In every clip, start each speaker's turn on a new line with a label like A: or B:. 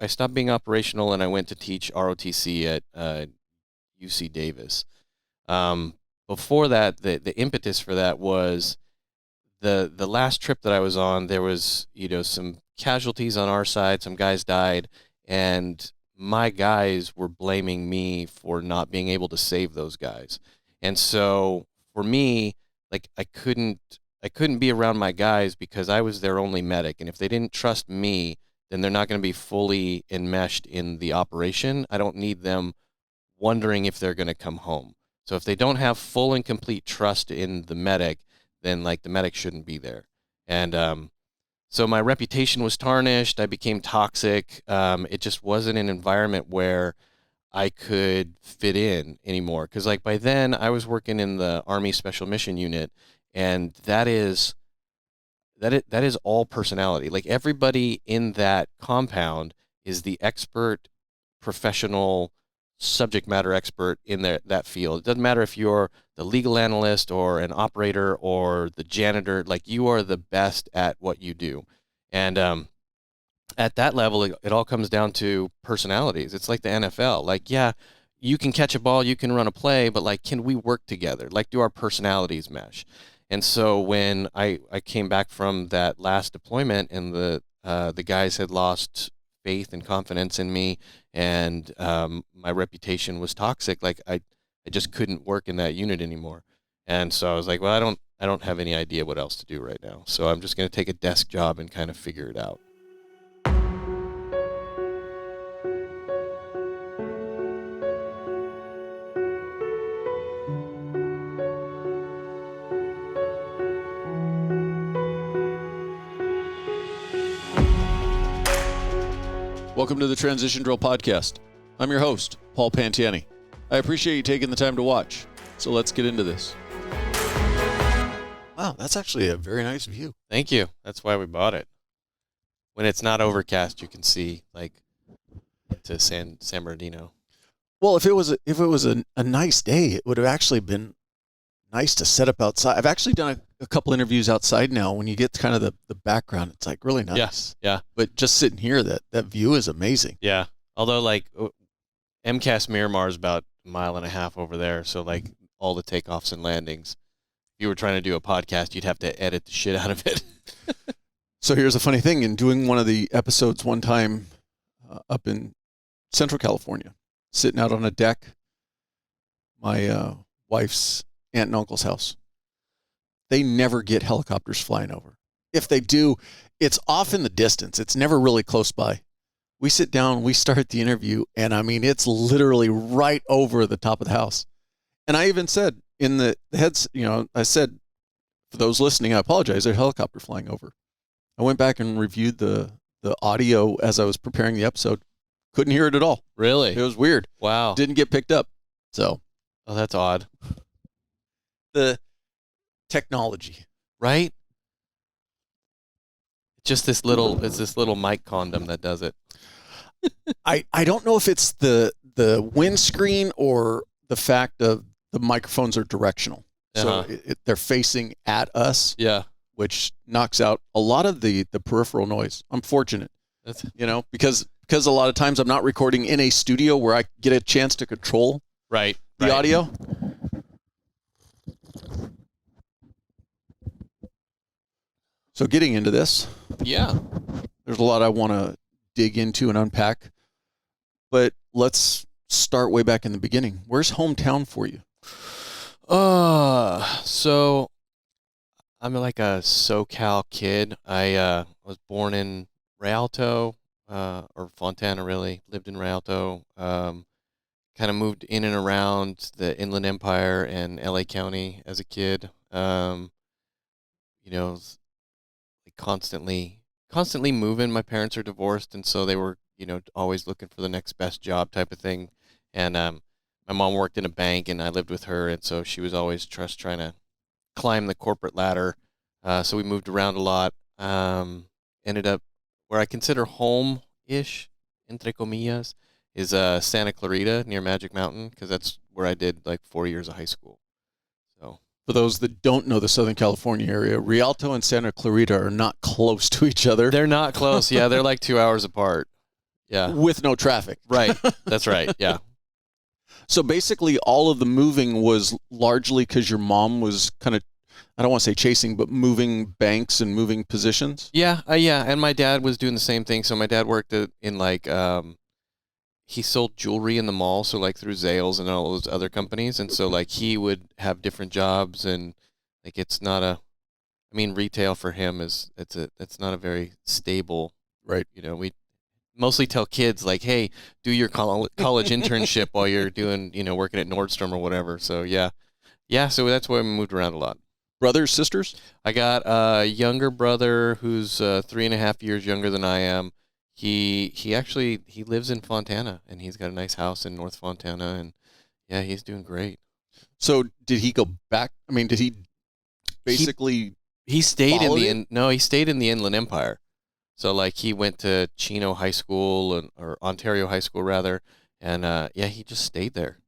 A: I stopped being operational and I went to teach ROTC at UC Davis. Before that, the impetus for that was the last trip that I was on. There was some casualties on our side. Some guys died, and my guys were blaming me for not being able to save those guys. And so for me, like I couldn't be around my guys because I was their only medic. And if they didn't trust me, then they're not going to be fully enmeshed in the operation. I don't need them wondering if they're going to come home. So if they don't have full and complete trust in the medic, then like the medic shouldn't be there. And so my reputation was tarnished. I became toxic. It just wasn't an environment where I could fit in anymore. Because like by then I was working in the Army Special Mission Unit, and that is all personality. Like everybody in that compound is the expert, professional, subject matter expert in that field. It doesn't matter if you're the legal analyst or an operator or the janitor. Like you are the best at what you do. And at that level, it all comes down to personalities. It's like the NFL. Like, yeah, you can catch a ball, you can run a play, but like, can we work together? Like, do our personalities mesh? And so when I came back from that last deployment and the guys had lost faith and confidence in me, and my reputation was toxic, like I just couldn't work in that unit anymore. And so I was like, well, I don't have any idea what else to do right now. So I'm just going to take a desk job and kind of figure it out.
B: Welcome to the Transition Drill Podcast. I'm your host, Paul Pantiani. I appreciate you taking the time to watch. So let's get into this. Wow, that's actually a very nice view.
A: Thank you. That's why we bought it. When it's not overcast, you can see like to San Bernardino.
B: Well, if it was a nice day, it would have actually been nice to set up outside. I've actually done a couple interviews outside now. When you get kind of the background, it's like really nice.
A: Yeah.
B: But just sitting here, that view is amazing.
A: Yeah. Although like MCAS Miramar is about a mile and a half over there, so like all the takeoffs and landings. If you were trying to do a podcast, you'd have to edit the shit out of it.
B: So here's a funny thing. In doing one of the episodes one time up in Central California, sitting out on a deck, my wife's aunt and uncle's house, they never get helicopters flying over. If they do, it's off in the distance. It's never really close by. We sit down, we start the interview, and I mean, it's literally right over the top of the house. And I even said in the heads, I said, for those listening, I apologize, there's a helicopter flying over. I went back and reviewed the audio as I was preparing the episode. Couldn't hear it at all.
A: Really?
B: It was weird.
A: Wow.
B: Didn't get picked up. So.
A: Oh, that's odd.
B: The technology.
A: Right? It's this little mic condom that does it.
B: I don't know if it's the windscreen or the fact of the microphones are directional. So they're facing at us.
A: Yeah.
B: Which knocks out a lot of the peripheral noise. I'm fortunate, because a lot of times I'm not recording in a studio where I get a chance to control the audio. So getting into this, there's a lot I want to dig into and unpack, but let's start way back in the beginning. Where's hometown for you?
A: So I'm like a SoCal kid. I was born in Rialto, or Fontana really, lived in Rialto, kind of moved in and around the Inland Empire and LA County as a kid. Constantly moving. My parents are divorced, and so they were, always looking for the next best job type of thing. And my mom worked in a bank, and I lived with her, and so she was always trying to climb the corporate ladder. So we moved around a lot. Ended up where I consider home-ish, entre comillas, is Santa Clarita near Magic Mountain, because that's where I did like 4 years of high school. So
B: for those that don't know the Southern California area, Rialto and Santa Clarita are not close to each other.
A: They're not close. Yeah, they're like 2 hours apart. Yeah.
B: With no traffic.
A: Right. That's right. Yeah.
B: So basically all of the moving was largely because your mom was kind of, I don't want to say chasing, but moving banks and moving positions?
A: Yeah. Yeah. And my dad was doing the same thing. So my dad worked in like, he sold jewelry in the mall. So like through Zales and all those other companies. And so like he would have different jobs, and like it's not a, I mean, retail for him it's not a very stable,
B: Right.
A: you know, we mostly tell kids like, hey, do your college internship while you're doing, you know, working at Nordstrom or whatever. So yeah. Yeah. So that's why we moved around a lot.
B: Brothers, sisters?
A: I got a younger brother who's 3.5 years younger than I am. He actually he lives in Fontana, and he's got a nice house in North Fontana, and yeah, he's doing great.
B: So did he go back? I mean, did he basically
A: he stayed in
B: followed
A: the
B: it?
A: no, he stayed in the Inland Empire. So like he went to Chino High School or Ontario High School rather, and yeah, he just stayed there.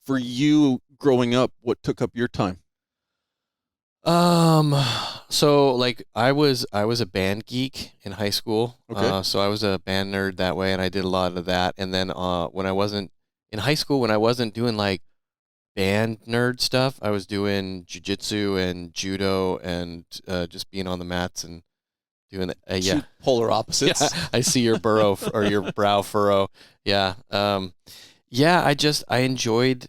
B: For you growing up, what took up your time?
A: So like I was a band geek in high school.
B: Okay.
A: So I was a band nerd that way, and I did a lot of that. And then when I wasn't in high school, when I wasn't doing like band nerd stuff, I was doing jujitsu and judo and just being on the mats and doing yeah.
B: Two polar opposites.
A: Yeah, I see your burrow or your brow furrow. Yeah. Yeah, I enjoyed.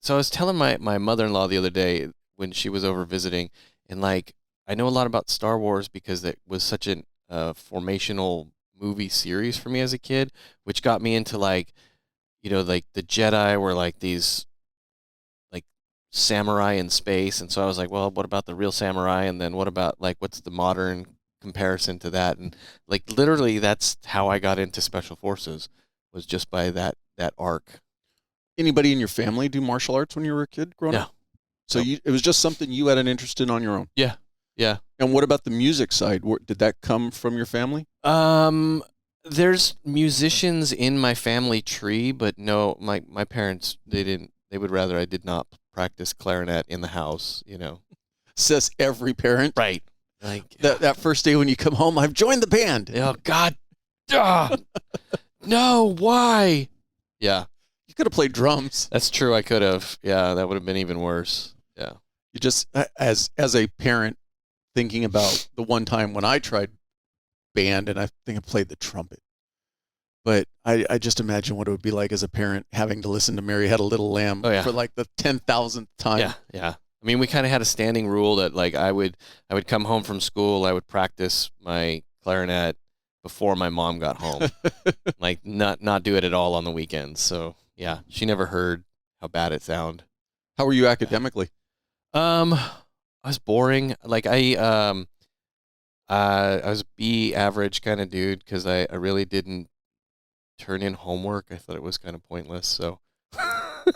A: So I was telling my mother-in-law the other day when she was over visiting, and like I know a lot about Star Wars because it was such an formational movie series for me as a kid, which got me into like, you know, like the Jedi were like these like samurai in space, and so I was like, well, what about the real samurai? And then what about like what's the modern comparison to that? And like literally, that's how I got into special forces, was just by that arc.
B: Anybody in your family do martial arts when you were a kid growing
A: No.
B: up? So it was just something you had an interest in on your own?
A: Yeah. Yeah.
B: And what about the music side? Did that come from your family?
A: There's musicians in my family tree, but no, my parents, they would rather I did not practice clarinet in the house, you know.
B: Says every parent.
A: Right. Like
B: That first day when you come home, I've joined the band.
A: oh God. No, why? Yeah.
B: You could have played drums.
A: That's true, I could have. Yeah, that would have been even worse. Yeah.
B: You just, as a parent, thinking about the one time when I tried band and I think I played the trumpet. But I just imagine what it would be like as a parent having to listen to Mary Had a Little Lamb for like the 10,000th time.
A: Yeah, yeah. I mean, we kind of had a standing rule that like I would come home from school, I would practice my clarinet before my mom got home. Like not do it at all on the weekends. So, yeah, she never heard how bad it sounded.
B: How were you academically?
A: I was boring. Like I was a B average kind of dude because I really didn't turn in homework. I thought it was kind of pointless. So I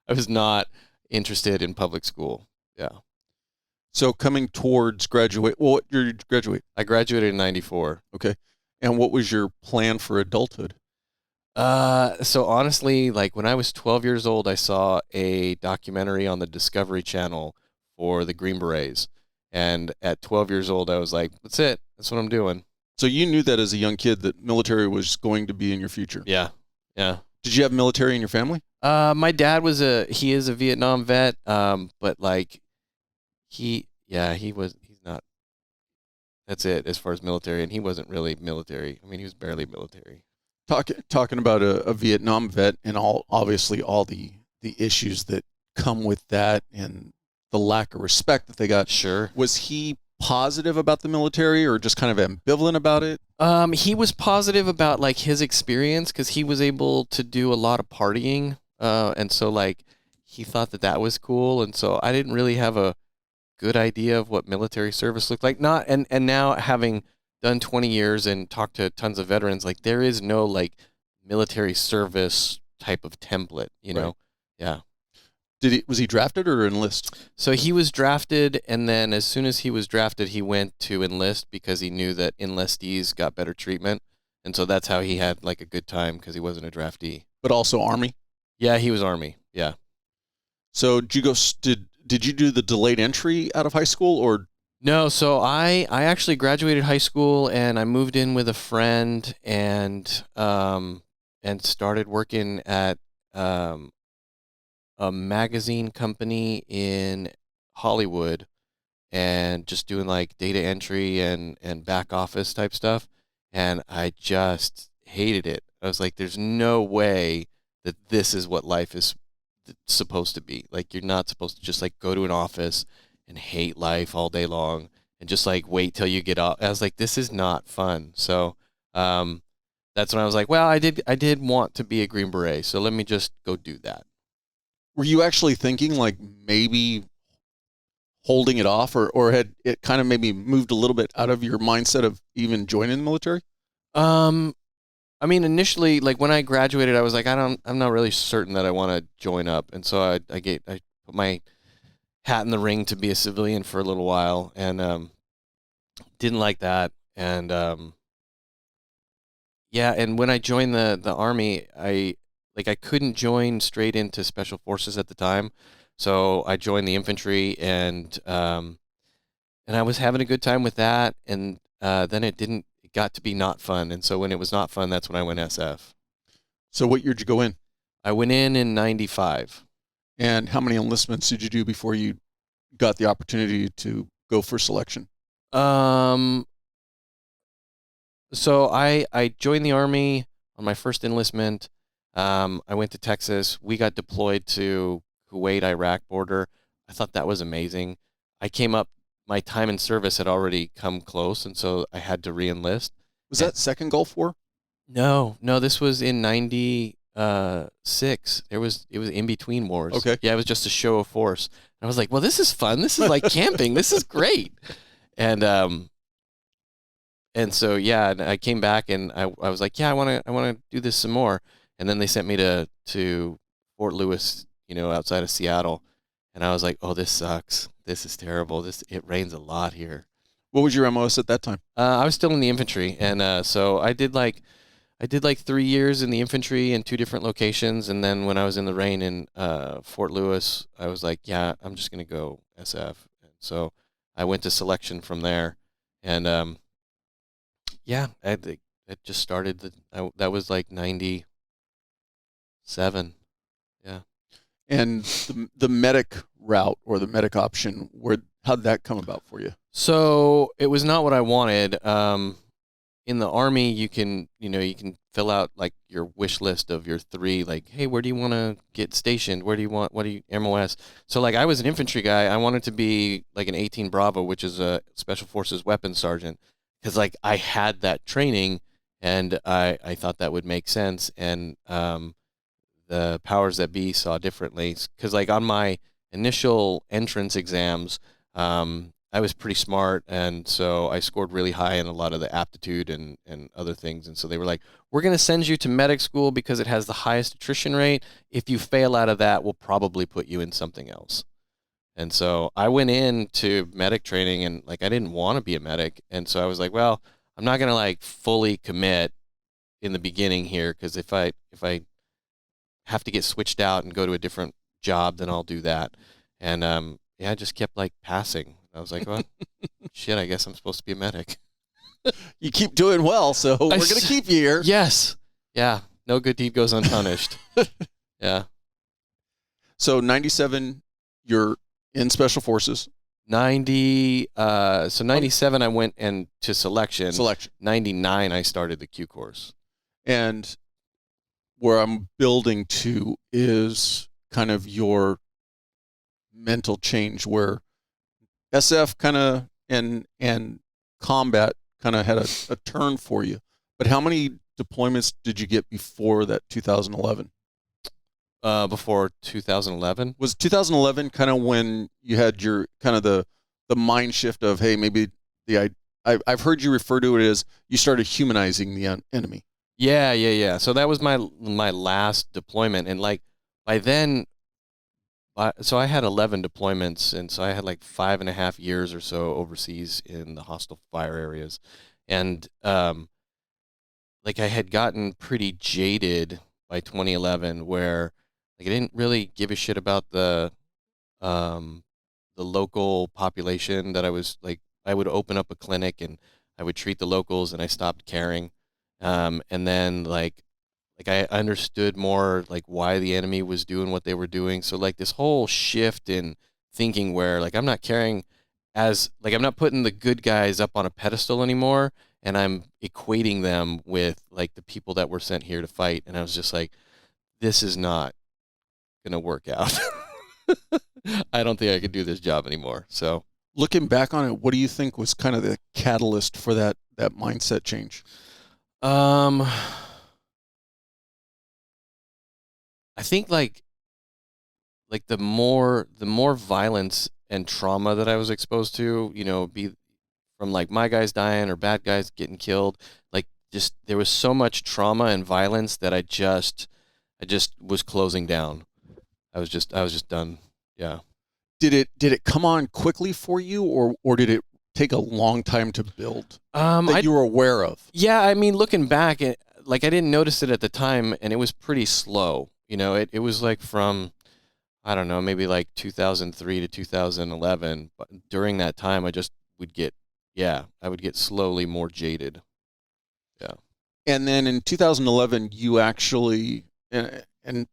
A: was not interested in public school. Yeah.
B: So coming towards graduate, well, what year did you graduate?
A: I graduated in 94.
B: Okay. And what was your plan for adulthood?
A: So honestly, like when I was 12 years old, I saw a documentary on the Discovery Channel for the Green Berets. And at 12 years old, I was like, that's it. That's what I'm doing.
B: So you knew that as a young kid that military was going to be in your future.
A: Yeah. Yeah.
B: Did you have military in your family?
A: My dad he is a Vietnam vet. But like he's not, that's it as far as military. And he wasn't really military. I mean, he was barely military.
B: Talking about a Vietnam vet and obviously all the issues that come with that and the lack of respect that they got.
A: Sure.
B: Was he positive about the military or just kind of ambivalent about it?
A: He was positive about like his experience because he was able to do a lot of partying. And so like he thought that was cool. And so I didn't really have a good idea of what military service looked like. And now having done 20 years and talked to tons of veterans, like there is no like military service type of template, you know?
B: Right.
A: Yeah.
B: Was he drafted or enlist?
A: So he was drafted, and then as soon as he was drafted, he went to enlist because he knew that enlistees got better treatment. And so that's how he had like a good time because he wasn't a draftee.
B: But also Army?
A: Yeah, he was Army. Yeah.
B: So did you do the delayed entry out of high school or?
A: No, so I actually graduated high school and I moved in with a friend and started working at um a magazine company in Hollywood and just doing like data entry and back office type stuff, and I just hated it. I was like, there's no way that this is what life is supposed to be. Like, you're not supposed to just like go to an office and hate life all day long and just like wait till you get off. I was like, this is not fun. So um that's when I was like, well, I did want to be a Green Beret, so let me just go do that.
B: Were you actually thinking like maybe holding it off, or had it kind of maybe moved a little bit out of your mindset of even joining the military?
A: um I mean, initially, like when I graduated, I was like, I'm not really certain that I want to join up, and so I put my hat in the ring to be a civilian for a little while, and didn't like that, and yeah, and when I joined the army, I couldn't join straight into special forces at the time, so I joined the infantry, and I was having a good time with that, and then it got to be not fun, and so when it was not fun, that's when I went SF.
B: So what year did you go in?
A: I went in '95.
B: And how many enlistments did you do before you got the opportunity to go for selection?
A: Um, so I joined the army on my first enlistment. I went to Texas. We got deployed to Kuwait, Iraq border. I thought that was amazing. I came up. My time in service had already come close, and so I had to re-enlist.
B: Was
A: And
B: that second Gulf War?
A: no, no, this was in '96. It was in between wars.
B: Okay.
A: Yeah, it was just a show of force. And I was like, well, this is fun. This is like camping. This is great. And and so yeah, and I came back and I was like, yeah, I wanna do this some more. And then they sent me to Fort Lewis, outside of Seattle, and I was like, oh, this sucks. This is terrible. It rains a lot here.
B: What was your MOS at that time?
A: I was still in the infantry, and so I did like 3 years in the infantry in two different locations, and then when I was in the rain in Fort Lewis, I was like, yeah, I'm just gonna go SF. And so I went to selection from there, and yeah, it just started. That was like '97. Yeah.
B: And the medic route or the medic option, how'd that come about for you?
A: So it was not what I wanted. In the army, you can fill out like your wish list of your three, like, hey, where do you want to get stationed? What do you MOS? So like, I was an infantry guy. I wanted to be like an 18 Bravo, which is a Special Forces weapons sergeant, because like I had that training, and I thought that would make sense. And the powers that be saw differently, because like on my initial entrance exams, I was pretty smart, and so I scored really high in a lot of the aptitude and other things. And so they were like, we're going to send you to medic school because it has the highest attrition rate. If you fail out of that, we'll probably put you in something else. And so I went into medic training, and like I didn't want to be a medic. And so I was like, well, I'm not going to like fully commit in the beginning here, because if I have to get switched out and go to a different job, then I'll do that. And yeah, I just kept like passing. I was like, well, shit, I guess I'm supposed to be a medic.
B: You keep doing well, so we're going to keep you here.
A: Yes. Yeah. No good deed goes unpunished. Yeah.
B: So 97, you're in Special Forces.
A: 97 I went and to selection. 99 I started the Q course.
B: And where I'm building to is kind of your mental change, where SF kind of and combat kind of had a turn for you. But how many deployments did you get before that 2011?
A: Before 2011?
B: Was 2011 kind of when you had your kind of the mind shift of, hey, maybe I've heard you refer to it as you started humanizing the enemy.
A: Yeah. So that was my last deployment, and like by then, so I had 11 deployments, and so I had like 5.5 years or so overseas in the hostile fire areas, and like I had gotten pretty jaded by 2011, where like I didn't really give a shit about the local population that I was like would open up a clinic and I would treat the locals, and I stopped caring. And then like I understood more like why the enemy was doing what they were doing. So like this whole shift in thinking where like I'm not caring as like I'm not putting the good guys up on a pedestal anymore, and I'm equating them with like the people that were sent here to fight. And I was just like, this is not gonna work out. I don't think I could do this job anymore. So
B: Looking back on it, what do you think was kind of the catalyst for that mindset change?
A: I think like the more violence and trauma that I was exposed to, be from like my guys dying or bad guys getting killed, like just there was so much trauma and violence that I just was closing down. I was just done. Yeah.
B: Did it come on quickly for you, or did it take a long time to build that you were aware of?
A: Yeah, I mean, looking back, like I didn't notice it at the time, and it was pretty slow. It was like from, I don't know, maybe like 2003 to 2011. But during that time, I just would get, yeah, I would get slowly more jaded. Yeah.
B: And then in 2011, you actually, and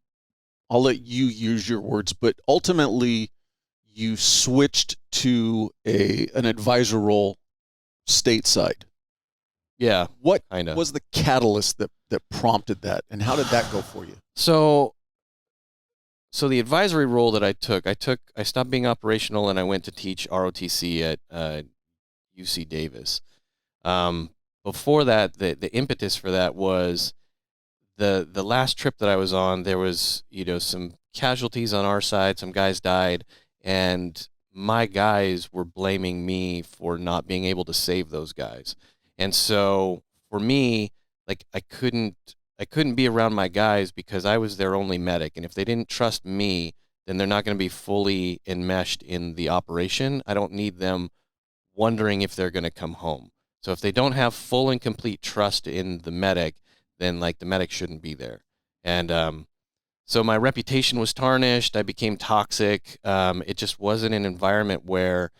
B: I'll let you use your words, but ultimately you switched to an advisor role stateside.
A: Yeah.
B: What
A: Kinda.
B: was the catalyst that prompted that, and how did that go for you?
A: So the advisory role that I stopped being operational and I went to teach ROTC at UC Davis. Before that, the impetus for that was the last trip that I was on. There was some casualties on our side. Some guys died, and my guys were blaming me for not being able to save those guys. And so for me, like I couldn't be around my guys because I was their only medic. And if they didn't trust me, then they're not going to be fully enmeshed in the operation. I don't need them wondering if they're going to come home. So if they don't have full and complete trust in the medic, then like the medic shouldn't be there. And so my reputation was tarnished. I became toxic. It just wasn't an environment where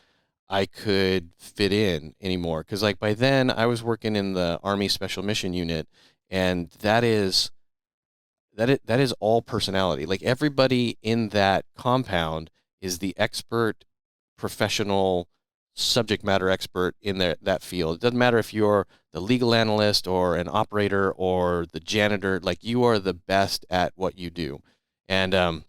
A: I could fit in anymore. Because like by then I was working in the Army Special Mission Unit, and that is all personality. Like everybody in that compound is the expert, professional, subject matter expert in that field. It doesn't matter if you're the legal analyst or an operator or the janitor. Like you are the best at what you do. And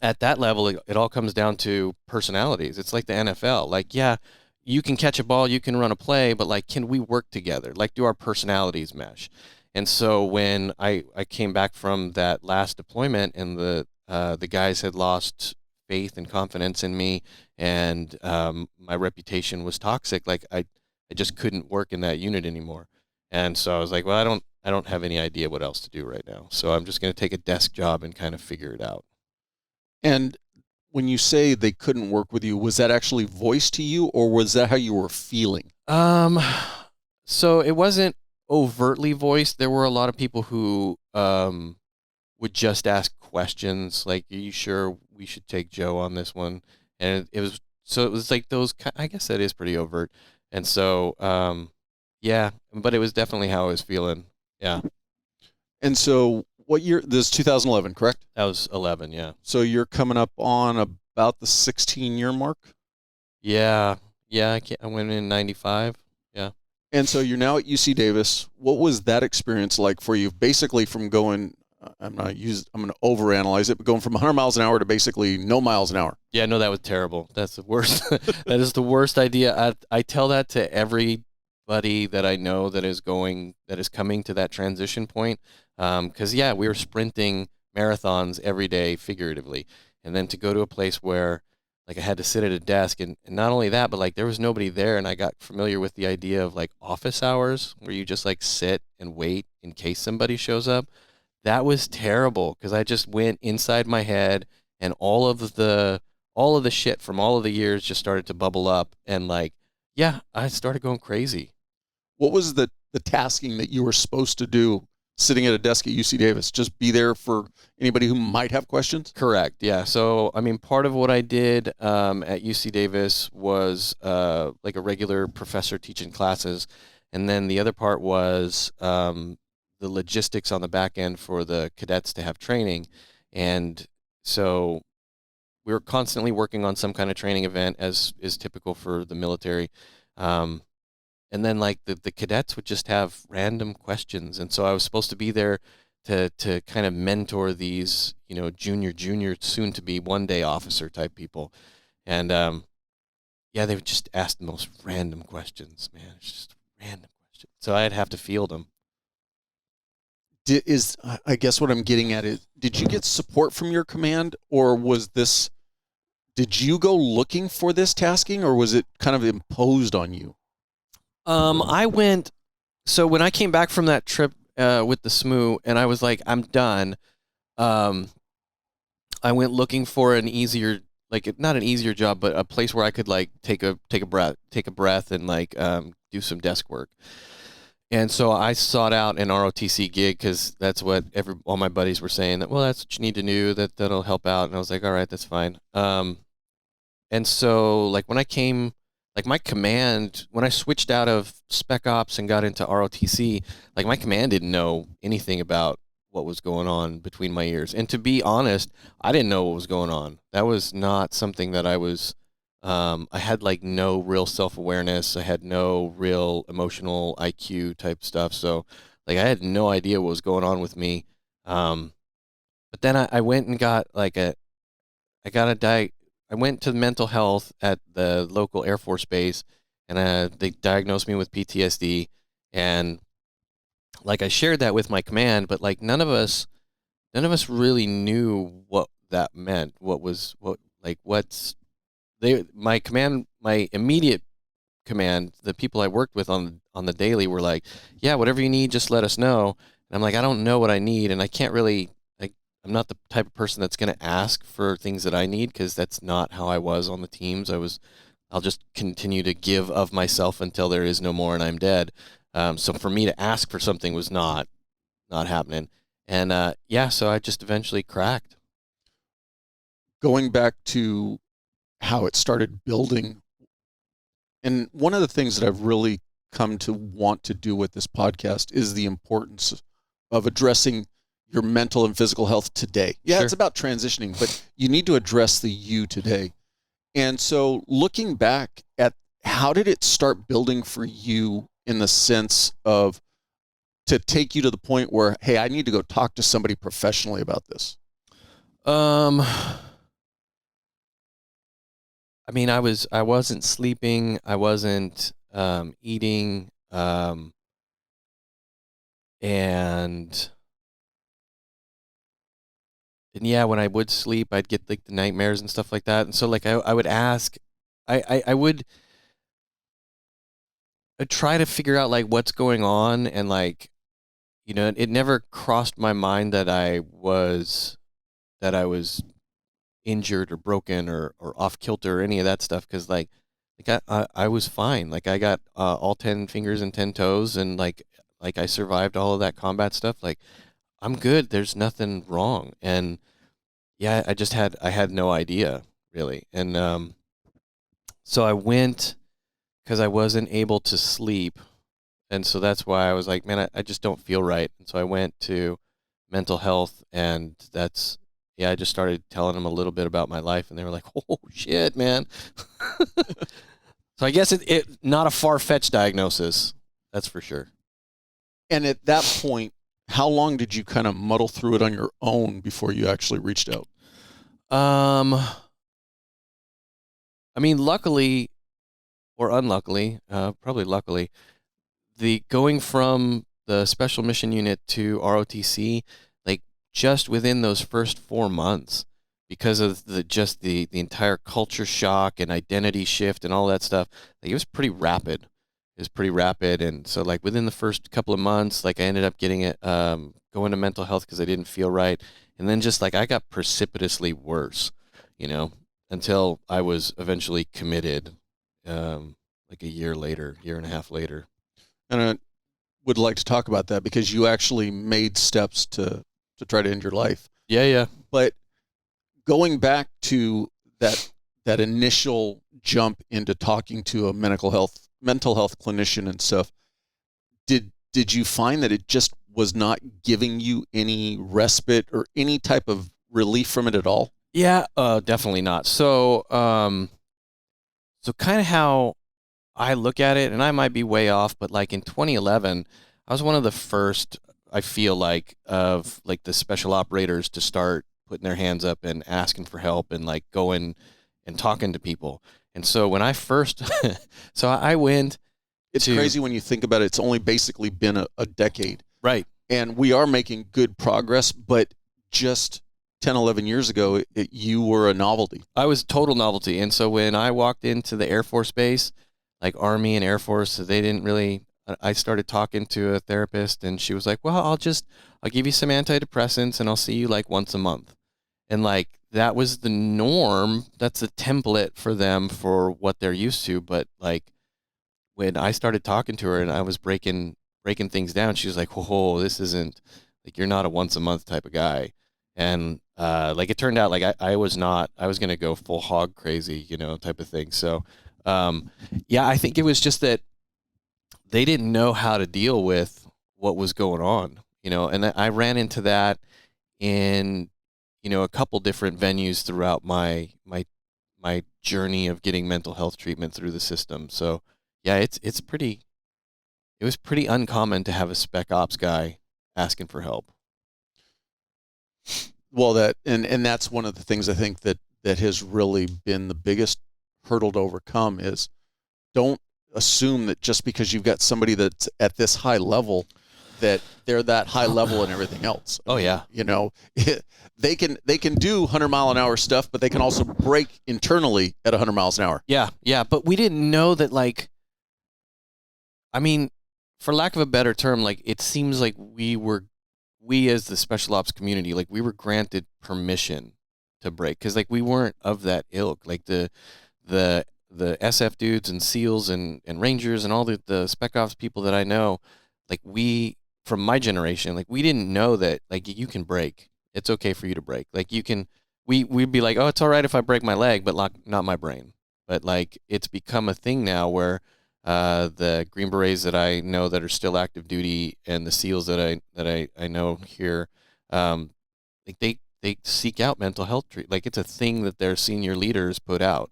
A: at that level, it all comes down to personalities. It's like the NFL. Like, yeah, you can catch a ball, you can run a play, but like, can we work together? Like, do our personalities mesh? And so when I came back from that last deployment, and the guys had lost faith and confidence in me, and my reputation was toxic, like I just couldn't work in that unit anymore. And so I was like, well, I don't have any idea what else to do right now. So I'm just going to take a desk job and kind of figure it out.
B: And when you say they couldn't work with you, was that actually voiced to you, or was that how you were feeling?
A: So it wasn't overtly voiced. There were a lot of people who would just ask questions like, "Are you sure we should take Joe on this one?" And it was like those. I guess that is pretty overt. And so yeah, but it was definitely how I was feeling. Yeah.
B: And so what year? This is 2011, correct?
A: That was 11. Yeah.
B: So you're coming up on about the 16-year mark?
A: Yeah. Yeah. I went in 95. Yeah.
B: And so you're now at UC Davis. What was that experience like for you? Basically from going, I'm going to overanalyze it, but going from 100 miles an hour to basically no miles an hour.
A: Yeah, no, that was terrible. That's the worst. That is the worst idea. I tell that to everybody that I know that is coming to that transition point. Because yeah, we were sprinting marathons every day, figuratively, and then to go to a place where like I had to sit at a desk, and not only that, but like there was nobody there, and I got familiar with the idea of like office hours where you just like sit and wait in case somebody shows up. That was terrible because I just went inside my head, and all of the shit from all of the years just started to bubble up, and like yeah, I started going crazy.
B: What was the tasking that you were supposed to do sitting at a desk at UC Davis, just be there for anybody who might have questions?
A: Correct. Yeah. So, I mean, part of what I did at UC Davis was like a regular professor teaching classes. And then the other part was the logistics on the back end for the cadets to have training. And so we were constantly working on some kind of training event, as is typical for the military. And then like the cadets would just have random questions. And so I was supposed to be there to kind of mentor these, junior, soon to be one day officer type people. And yeah, they would just ask the most random questions, man. It's just random questions. So I'd have to field them.
B: I guess what I'm getting at is, did you get support from your command, or did you go looking for this tasking, or was it kind of imposed on you?
A: So when I came back from that trip with the SMU, and I was like, I'm done. I went looking for an easier, like not an easier job, but a place where I could like take a breath, and like do some desk work. And so I sought out an ROTC gig because that's what all my buddies were saying, that, well, that's what you need to do, that'll help out. And I was like, all right, that's fine. And so like when I came, like my command, when I switched out of Spec Ops and got into ROTC, like my command didn't know anything about what was going on between my ears. And to be honest, I didn't know what was going on. That was not something that I had like no real self-awareness. I had no real emotional IQ type stuff. So like I had no idea what was going on with me. But then I went and got like I went to mental health at the local Air Force base, and they diagnosed me with PTSD. And like I shared that with my command, but like none of us really knew what that meant. My immediate command, the people I worked with on the daily were like, yeah, whatever you need, just let us know. And I'm like, I don't know what I need, and I can't really, like, I'm not the type of person that's going to ask for things that I need, because that's not how I was on the teams. I'll just continue to give of myself until there is no more and I'm dead. So for me to ask for something was not happening. And yeah, so I just eventually cracked.
B: Going back to how it started building, and one of the things that I've really come to want to do with this podcast is the importance of addressing your mental and physical health today. Yeah,
A: Sure.
B: It's about transitioning, but you need to address the you today. And so looking back at how did it start building for you, in the sense of to take you to the point where, hey, I need to go talk to somebody professionally about this?
A: I mean, I wasn't sleeping, I wasn't eating, and yeah, when I would sleep, I'd get like the nightmares and stuff like that. And so like I would ask, I would try to figure out like what's going on, and like, it never crossed my mind that I was injured or broken or off kilter or any of that stuff, because like I was fine. Like I got all 10 fingers and 10 toes, and like I survived all of that combat stuff. Like I'm good. There's nothing wrong. And yeah, I had no idea really. And so I went, because I wasn't able to sleep, and so that's why I was like, man, I just don't feel right. And so I went to mental health, and I just started telling them a little bit about my life, and they were like, oh shit, man. So I guess it not a far-fetched diagnosis, that's for sure.
B: And at that point, how long did you kind of muddle through it on your own before you actually reached out?
A: I mean, luckily or unluckily, probably luckily, the going from the special mission unit to ROTC, like just within those first 4 months, because of the entire culture shock and identity shift and all that stuff, like it was pretty rapid. And so like within the first couple of months, like I ended up getting it, going to mental health because I didn't feel right, and then just like I got precipitously worse, until I was eventually committed, like a year and a half later.
B: And would like to talk about that because you actually made steps to try to end your life.
A: Yeah, yeah.
B: But going back to that initial jump into talking to a mental health clinician and stuff, did you find that it just was not giving you any respite or any type of relief from it at all?
A: Yeah, definitely not. So, so kind of how I look at it, and I might be way off, but like in 2011, I was one of the first, I feel like, of like the special operators to start putting their hands up and asking for help and like going and talking to people. And so when I first, so I went.
B: It's crazy when you think about it. It's only basically been a decade.
A: Right.
B: And we are making good progress, but just 10, 11 years ago, you were a novelty.
A: I was total novelty. And so when I walked into the Air Force Base, like Army and Air Force, they didn't really, I started talking to a therapist and she was like, well, I'll give you some antidepressants and I'll see you like once a month. And like, that was the norm. That's a template for them for what they're used to. But like, when I started talking to her and I was breaking things down, she was like, "Whoa, this isn't like you're not a once a month type of guy." And like it turned out like I was not. I was gonna go full hog crazy, type of thing. So yeah, I think it was just that they didn't know how to deal with what was going on, and I ran into that in a couple different venues throughout my journey of getting mental health treatment through the system. So yeah, it was pretty uncommon to have a spec ops guy asking for help.
B: Well, and that's one of the things I think that has really been the biggest hurdle to overcome is don't assume that just because you've got somebody that's at this high level that they're that high level and everything else.
A: Oh yeah.
B: They can do 100-mile-an-hour stuff, but they can also break internally at 100 miles an hour.
A: Yeah. Yeah. But we didn't know that, like, I mean, for lack of a better term, like it seems like we as the special ops community, like we were granted permission to break because like we weren't of that ilk. Like the SF dudes and SEALs and Rangers and all the spec ops people that I know, like we, from my generation, like we didn't know that like you can break. It's okay for you to break. Like you can, we'd be like, oh, it's all right if I break my leg, but like not my brain. But like it's become a thing now where the Green Berets that I know that are still active duty and the SEALs that I know here, like they seek out mental health treatment. Like it's a thing that their senior leaders put out.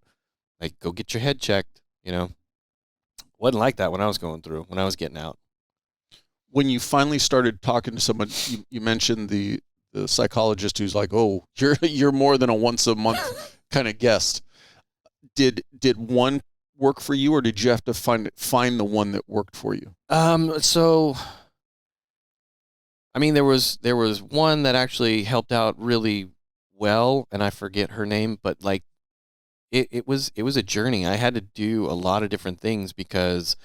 A: Like go get your head checked. Wasn't like that when I was getting out.
B: When you finally started talking to someone, you mentioned the psychologist who's like, oh, you're more than a once a month kind of guest. Did one work for you, or did you have to find the one that worked for you?
A: So I mean, there was one that actually helped out really well, and I forget her name, but like it was a journey. I had to do a lot of different things because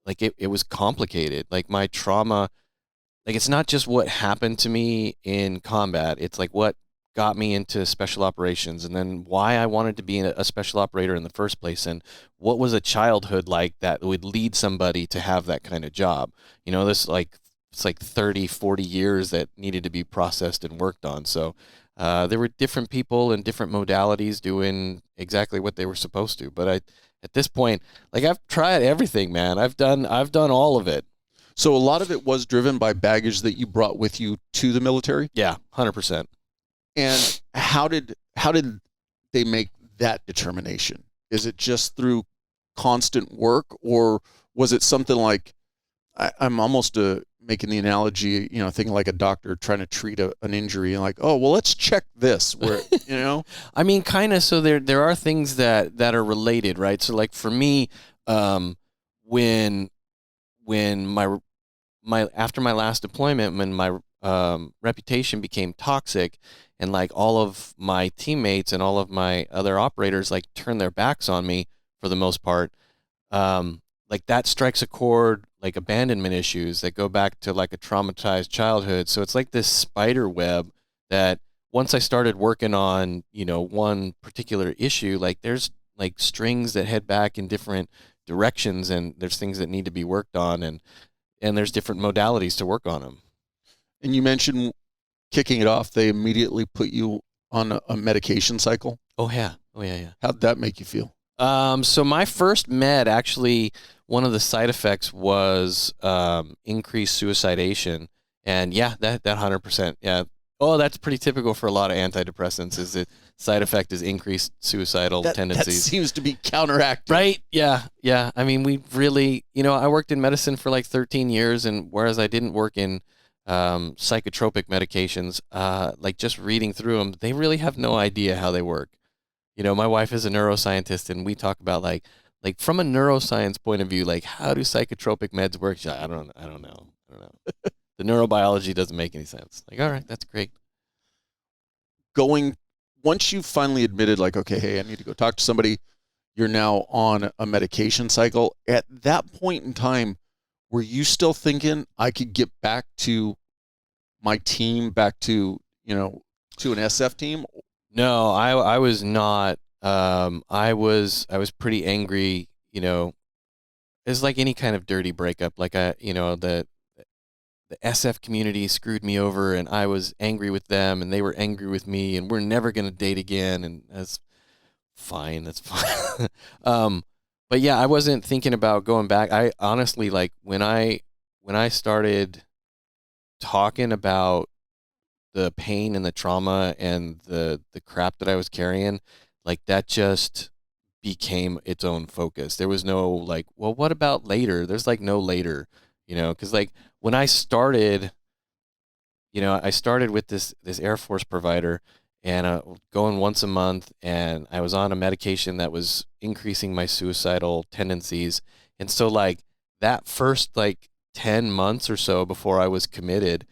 A: like it was complicated. Like my trauma, like it's not just what happened to me in combat. It's like what got me into special operations and then why I wanted to be a special operator in the first place and what was a childhood like that would lead somebody to have that kind of job. This like it's like 30, 40 years that needed to be processed and worked on. So there were different people and different modalities doing exactly what they were supposed to. But at this point, like I've tried everything, man. I've done all of it.
B: So a lot of it was driven by baggage that you brought with you to the military?
A: Yeah, 100%.
B: And how did they make that determination? Is it just through constant work, or was it something like I'm almost making the analogy, thinking like a doctor trying to treat an injury and like, oh, well, let's check this. Where
A: I mean, kind of. So there are things that are related, right? So like for me, when my after my last deployment, when my reputation became toxic, and like all of my teammates and all of my other operators like turned their backs on me for the most part, like that strikes a chord, like abandonment issues that go back to like a traumatized childhood. So it's like this spider web that once I started working on, one particular issue, like there's like strings that head back in different directions and there's things that need to be worked on. And and there's different modalities to work on them.
B: And you mentioned kicking it off, they immediately put you on a medication cycle.
A: Oh yeah.
B: How'd that make you feel?
A: So my first med, actually, one of the side effects was increased suicidation, and yeah, that 100%, yeah. Oh, that's pretty typical for a lot of antidepressants. Is the side effect is increased suicidal tendencies.
B: That seems to be counteracted,
A: right? Yeah. I mean, we really, I worked in medicine for like 13 years, and whereas I didn't work in psychotropic medications, like just reading through them, they really have no idea how they work. My wife is a neuroscientist, and we talk about like from a neuroscience point of view, like how do psychotropic meds work? She's like, I don't know. The neurobiology doesn't make any sense. Like, all right, that's great.
B: Once you finally admitted, like, okay, hey, I need to go talk to somebody, you're now on a medication cycle. At that point in time, were you still thinking I could get back to my team, back to, to an SF team?
A: No, I was not. I was pretty angry. It's like any kind of dirty breakup. Like the SF community screwed me over, and I was angry with them, and they were angry with me, and we're never gonna date again. And that's fine. That's fine. But yeah, I wasn't thinking about going back. I honestly, like when I started talking about the pain and the trauma and the crap that I was carrying, like that just became its own focus. There was no like, well, what about later? There's like no later, because like when I started, I started with this Air Force provider, and going once a month, and I was on a medication that was increasing my suicidal tendencies. And so like that first like 10 months or so before I was committed,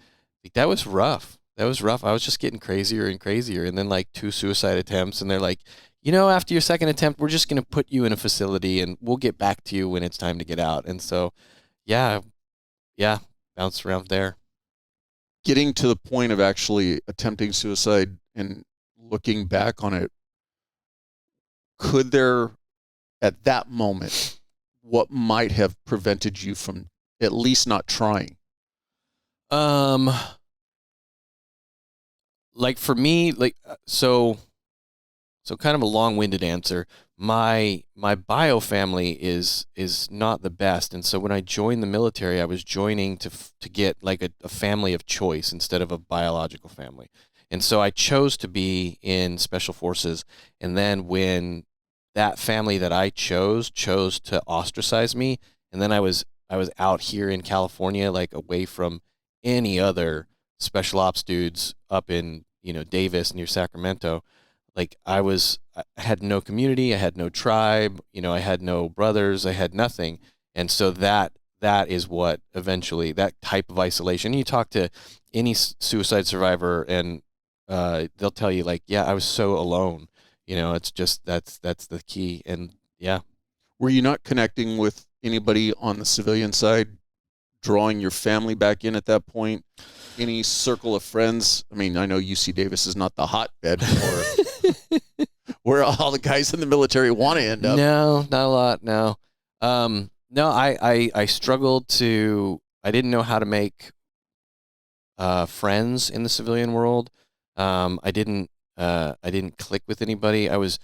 A: like that was rough. I was just getting crazier and crazier. And then like 2 suicide attempts, and they're like, after your second attempt, we're just going to put you in a facility and we'll get back to you when it's time to get out. And so, yeah, bounced around there.
B: Getting to the point of actually attempting suicide and looking back on it, could there, at that moment, what might have prevented you from at least not trying?
A: Like for me, like so kind of a long-winded answer. My bio family is not the best, and so when I joined the military, I was joining to get like a family of choice instead of a biological family. And so I chose to be in special forces, and then when that family that I chose to ostracize me, and then I was out here in California, like away from any other special ops dudes up in Davis near Sacramento. Like I had no community, I had no tribe, I had no brothers, I had nothing. And so that is what eventually, that type of isolation, you talk to any suicide survivor, and they'll tell you like, yeah, I was so alone. It's just, that's the key. And yeah.
B: Were you not connecting with anybody on the civilian side, drawing your family back in at that point? Any circle of friends? I mean, I know UC Davis is not the hotbed for where all the guys in the military want to end up.
A: No, not a lot. No. No, I struggled I didn't know how to make friends in the civilian world. I didn't click with anybody. I was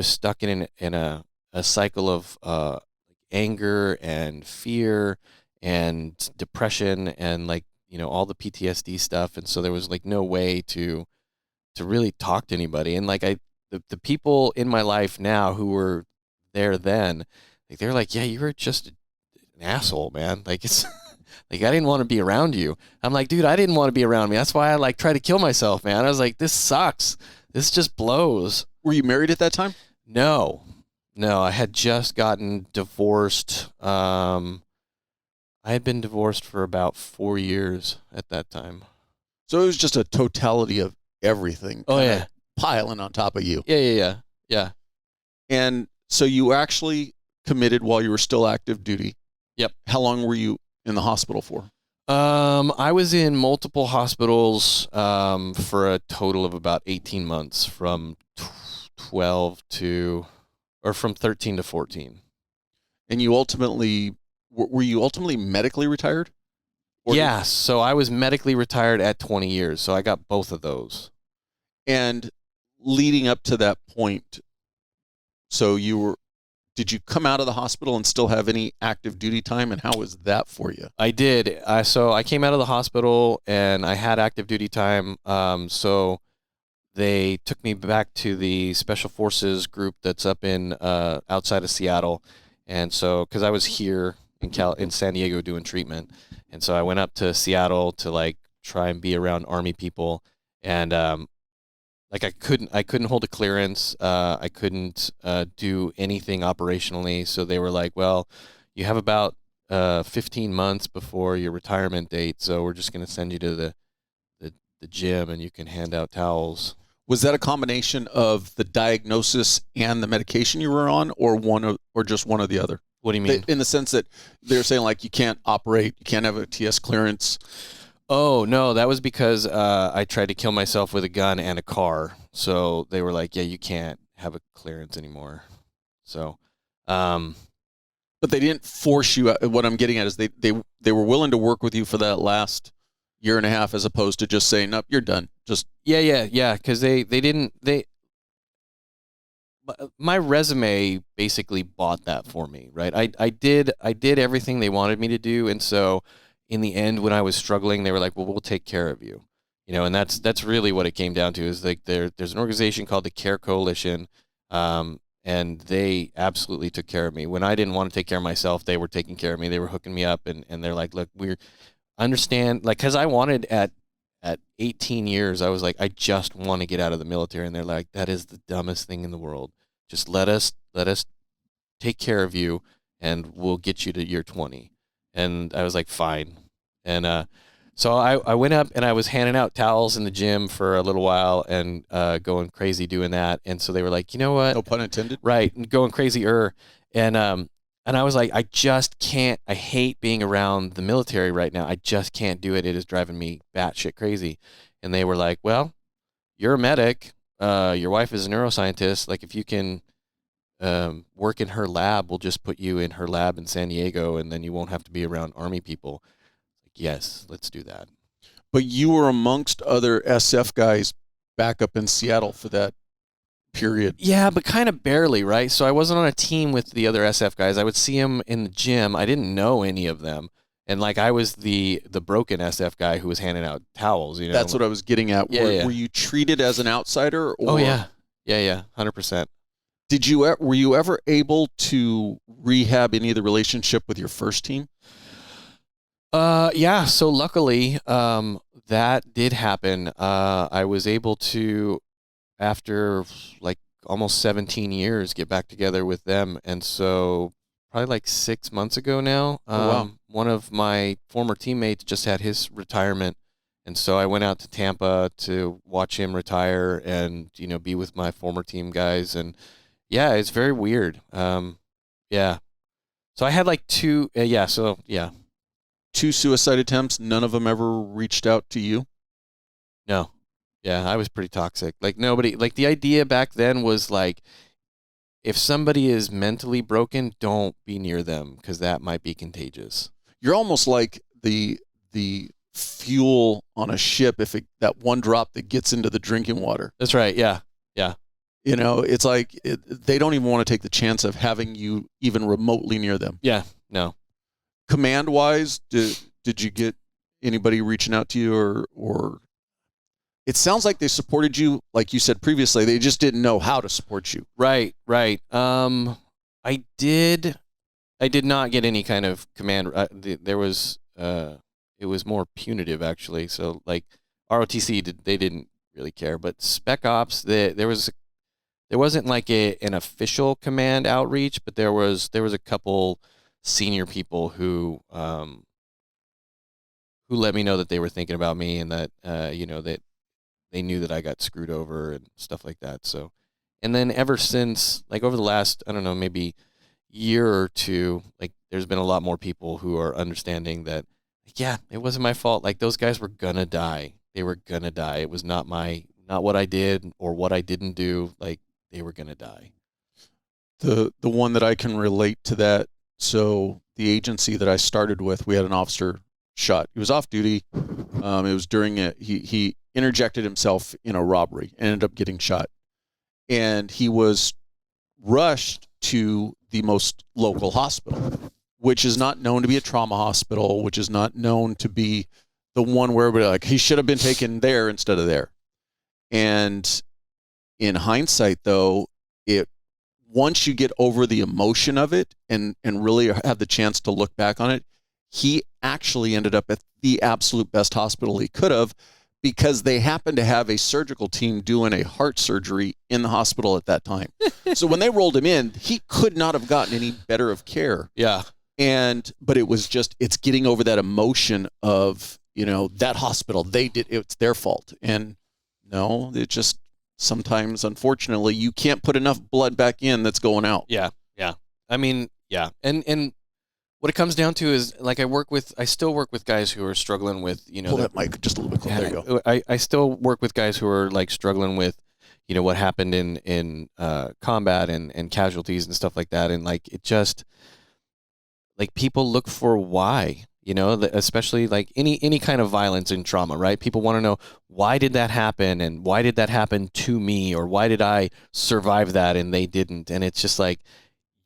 A: stuck in a cycle of anger and fear and depression and like, all the PTSD stuff. And so there was like no way to really talk to anybody. And like the people in my life now who were there then, like they're like, yeah, you were just an asshole, man. Like it's like, I didn't want to be around you. I'm like, dude, I didn't want to be around me. That's why I like tried to kill myself, man. I was like, this sucks. This just blows.
B: Were you married at that time?
A: No, I had just gotten divorced. I had been divorced for about 4 years at that time.
B: So it was just a totality of everything.
A: Oh yeah.
B: Piling on top of you.
A: Yeah.
B: And so you actually committed while you were still active duty.
A: Yep.
B: How long were you in the hospital for?
A: I was in multiple hospitals for a total of about 18 months, from 13 to 14.
B: And you ultimately were you ultimately medically retired?
A: Yeah, so I was medically retired at 20 years, so I got both of those.
B: And leading up to that point, so did you come out of the hospital and still have any active duty time, and how was that for you?
A: I did. So I came out of the hospital and I had active duty time. So they took me back to the Special Forces group that's up in outside of Seattle, and so because I was here in San Diego doing treatment, and so I went up to Seattle to like try and be around Army people, and like I couldn't hold a clearance. I couldn't do anything operationally. So they were like, well, you have about 15 months before your retirement date, so we're just going to send you to the gym and you can hand out towels.
B: Was that a combination of the diagnosis and the medication you were on, or just one or the other?
A: What do you mean?
B: In the sense that they're saying like you can't operate, you can't have a TS clearance.
A: Oh, no, that was because I tried to kill myself with a gun and a car. So they were like, yeah, you can't have a clearance anymore. So,
B: but they didn't force you. What I'm getting at is they were willing to work with you for that last year and a half, as opposed to just saying, nope, you're done. Just
A: yeah. Because my resume basically bought that for me, right? I did everything they wanted me to do, and so in the end, when I was struggling, they were like, well, we'll take care of you. And that's really what it came down to, is like there's an organization called the Care Coalition, and they absolutely took care of me. When I didn't want to take care of myself, they were taking care of me. They were hooking me up, and they're like, look, we understand, like, because I wanted at 18 years, I was like, I just want to get out of the military, and they're like, that is the dumbest thing in the world. Just let us take care of you, and we'll get you to year 20. And I was like, fine. And so I went up and I was handing out towels in the gym for a little while and going crazy doing that. And so they were like, you know what?
B: No pun intended.
A: Right. Going crazier. And I was like, I just can't. I hate being around the military right now. I just can't do it. It is driving me batshit crazy. And they were like, well, you're a medic. Your wife is a neuroscientist. Like, if you can work in her lab, we'll just put you in her lab in San Diego, and then you won't have to be around Army people. Like, yes, let's do that.
B: But you were amongst other SF guys back up in Seattle for that period.
A: Yeah, but kind of barely, right? So I wasn't on a team with the other SF guys. I would see them in the gym. I didn't know any of them. And like, I was the broken SF guy who was handing out towels,
B: That's what I was getting at.
A: Yeah,
B: were you treated as an outsider? Or?
A: Oh, yeah. Yeah, 100%.
B: Were you ever able to rehab any of the relationship with your first team?
A: Yeah. So luckily, that did happen. I was able to, after like almost 17 years, get back together with them. And so probably like 6 months ago now,
B: wow.
A: One of my former teammates just had his retirement. And so I went out to Tampa to watch him retire and, be with my former team guys. And yeah, it's very weird. Yeah. So I had like two, yeah.
B: 2 suicide attempts. None of them ever reached out to you?
A: No. Yeah, I was pretty toxic. Like, nobody, like, the idea back then was like, if somebody is mentally broken, don't be near them because that might be contagious.
B: You're almost like the fuel on a ship, that one drop that gets into the drinking water.
A: That's right. Yeah.
B: It's like they don't even want to take the chance of having you even remotely near them.
A: Yeah, no.
B: Command-wise, did you get anybody reaching out to you, or it sounds like they supported you, like you said previously, they just didn't know how to support you.
A: Right. I did not get any kind of command. There was, it was more punitive, actually. So, like, ROTC, they didn't really care. But Spec Ops, there wasn't like an official command outreach, but there was a couple senior people who let me know that they were thinking about me and that that they knew that I got screwed over and stuff like that. So, and then ever since, like, over the last, I don't know, maybe year or two, like, there's been a lot more people who are understanding that, yeah, it wasn't my fault. Like, those guys were gonna die. They were gonna die. It was not what I did or what I didn't do. Like, they were going to die.
B: The one that I can relate to that. So the agency that I started with, we had an officer shot. He was off duty. It was during he interjected himself in a robbery and ended up getting shot. And he was rushed to the most local hospital, which is not known to be a trauma hospital, which is not known to be the one where we're like, he should have been taken there instead of there. And in hindsight, though, once you get over the emotion of it and really have the chance to look back on it, he actually ended up at the absolute best hospital he could have, because they happened to have a surgical team doing a heart surgery in the hospital at that time. So when they rolled him in, he could not have gotten any better of care.
A: Yeah.
B: But it was just, it's getting over that emotion of, that hospital, it's their fault. And no, it just, sometimes, unfortunately, you can't put enough blood back in that's going out.
A: Yeah. Yeah. I mean, yeah. And what it comes down to is, like, I still work with guys who are struggling with,
B: Pull that mic just a little bit closer. There you go.
A: I still work with guys who are like struggling with, what happened in combat and casualties and stuff like that. And like, it just, like, people look for why, especially like any kind of violence and trauma, right? People want to know, why did that happen? And why did that happen to me? Or why did I survive that and they didn't? And it's just like,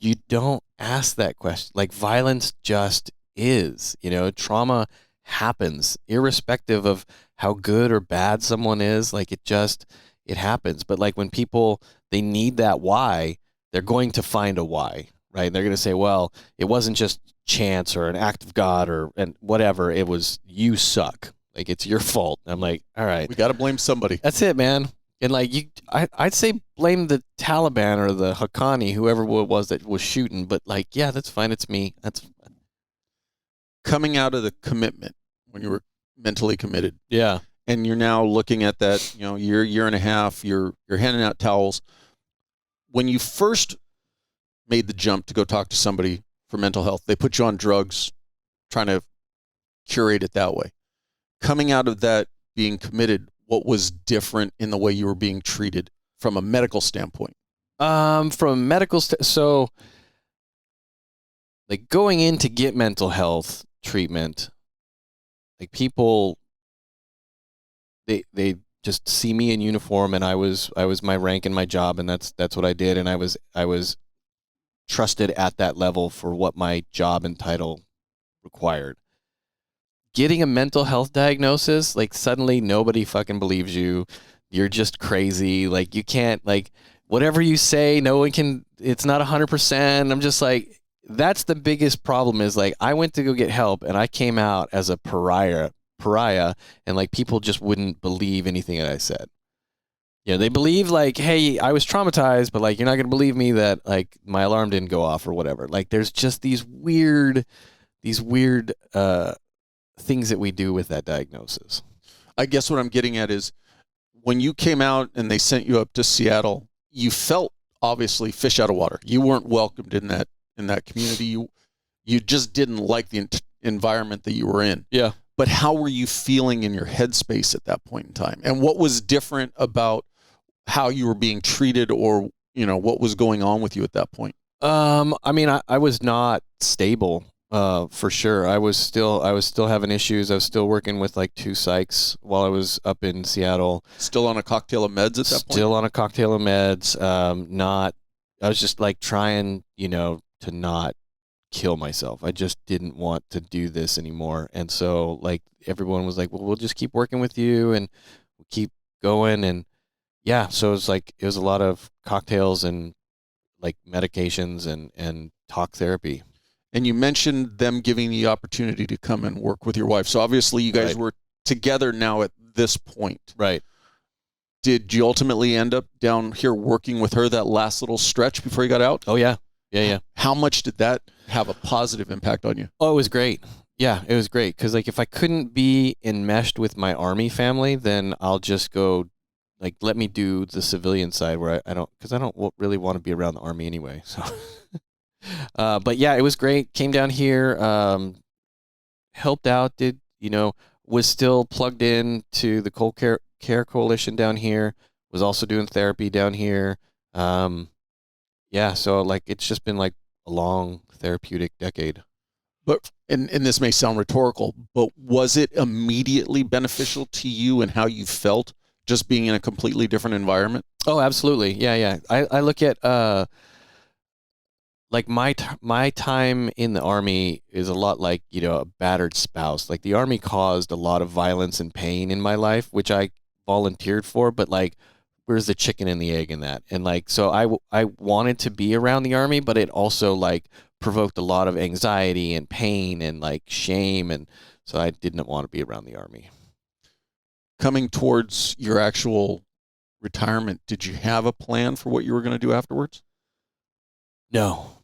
A: you don't ask that question. Like, violence just is, trauma happens irrespective of how good or bad someone is. Like, it happens. But like, when people, they need that why, they're going to find a why, right? They're going to say, well, it wasn't just chance or an act of God and whatever. It was, you suck. Like, it's your fault. I'm like, all right.
B: We got to blame somebody.
A: That's it, man. And like, I'd say blame the Taliban or the Haqqani, whoever it was that was shooting. But like, yeah, that's fine. It's me. That's
B: coming out of the commitment when you were mentally committed.
A: Yeah.
B: And you're now looking at that, year and a half, you're handing out towels. When you first made the jump to go talk to somebody for mental health, they put you on drugs, trying to curate it that way. Coming out of that, being committed, what was different in the way you were being treated from a medical standpoint?
A: From a medical so like, going in to get mental health treatment, like, people, they just see me in uniform, and I was my rank in my job, and that's what I did, and I was trusted at that level for what my job and title required. Getting a mental health diagnosis, like, suddenly nobody fucking believes you. You're just crazy. Like, you can't, like, whatever you say, no one can, it's not 100%. I'm just like, that's the biggest problem, is like, I went to go get help and I came out as a pariah, and like, people just wouldn't believe anything that I said. Yeah, they believe, like, hey, I was traumatized, but like, you're not going to believe me that like my alarm didn't go off or whatever. Like, there's just these weird things that we do with that diagnosis.
B: I guess what I'm getting at is, when you came out and they sent you up to Seattle, you felt obviously fish out of water. You weren't welcomed in that community. You just didn't like the environment that you were in.
A: Yeah.
B: But how were you feeling in your headspace at that point in time? And what was different about how you were being treated, or what was going on with you at that point?
A: I mean, I was not stable. For sure. I was still having issues. I was still working with like 2 psychs while I was up in Seattle.
B: Still on a cocktail of meds at that point?
A: Still on a cocktail of meds. I was just like trying, to not kill myself. I just didn't want to do this anymore. And so like, everyone was like, well, we'll just keep working with you and we'll keep going. And yeah, so it was a lot of cocktails and like medications and talk therapy.
B: And you mentioned them giving the opportunity to come and work with your wife. So obviously you guys were together now at this point.
A: Right.
B: Did you ultimately end up down here working with her that last little stretch before you got out?
A: Oh, yeah. Yeah.
B: How much did that have a positive impact on you?
A: Oh, it was great. Yeah, it was great. Because like, if I couldn't be enmeshed with my Army family, then I'll just go, like, let me do the civilian side where I don't really want to be around the Army anyway. So... but yeah, it was great. Came down here, helped out, was still plugged in to the Cold Care Coalition down here, was also doing therapy down here. Yeah, so like, it's just been like a long therapeutic decade.
B: But and this may sound rhetorical, but was it immediately beneficial to you and how you felt just being in a completely different environment?
A: Oh, absolutely. Yeah, yeah. I look at like my time in the Army is a lot like, a battered spouse. Like the Army caused a lot of violence and pain in my life, which I volunteered for, but like where's the chicken and the egg in that? And like so I wanted to be around the Army, but it also like provoked a lot of anxiety and pain and like shame, and so I didn't want to be around the Army.
B: Coming towards your actual retirement, did you have a plan for what you were going to do afterwards?
A: No.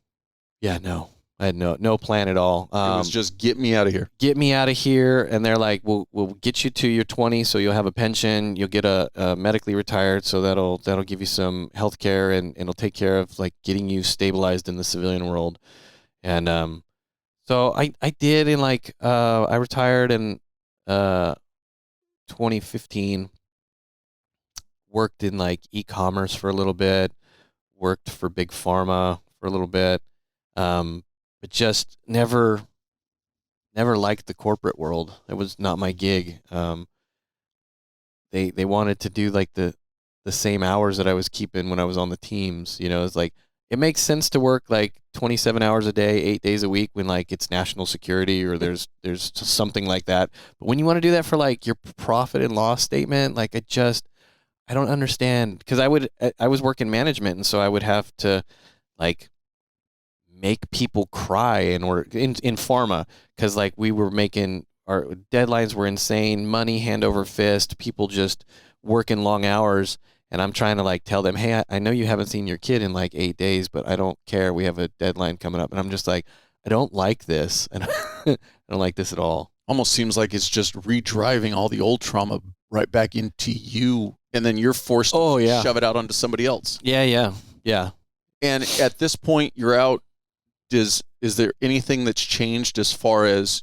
A: Yeah, no. I had no plan at all.
B: It was just get me out of here.
A: Get me out of here, and they're like, we'll get you to your 20s, so you'll have a pension, you'll get a medically retired, so that'll give you some health care, and it'll take care of like getting you stabilized in the civilian world. And so I did, and like I retired in 2015, worked in like e-commerce for a little bit, worked for big pharma for a little bit. But just never liked the corporate world. It was not my gig. They wanted to do like the same hours that I was keeping when I was on the teams. It's like it makes sense to work like 27 hours a day, 8 days a week when like it's national security or there's something like that. But when you want to do that for like your profit and loss statement, like I don't understand, because I was working management, and so I would have to like make people cry in pharma, because like we were making, our deadlines were insane, money hand over fist, people just working long hours, and I'm trying to like tell them, hey, I know you haven't seen your kid in like 8 days, but I don't care, we have a deadline coming up, and I'm just like, I don't like this, and I don't like this at all.
B: Almost seems like it's just redriving all the old trauma right back into you, and then you're forced to shove it out onto somebody else.
A: Yeah.
B: And at this point, you're out. Is there anything that's changed as far as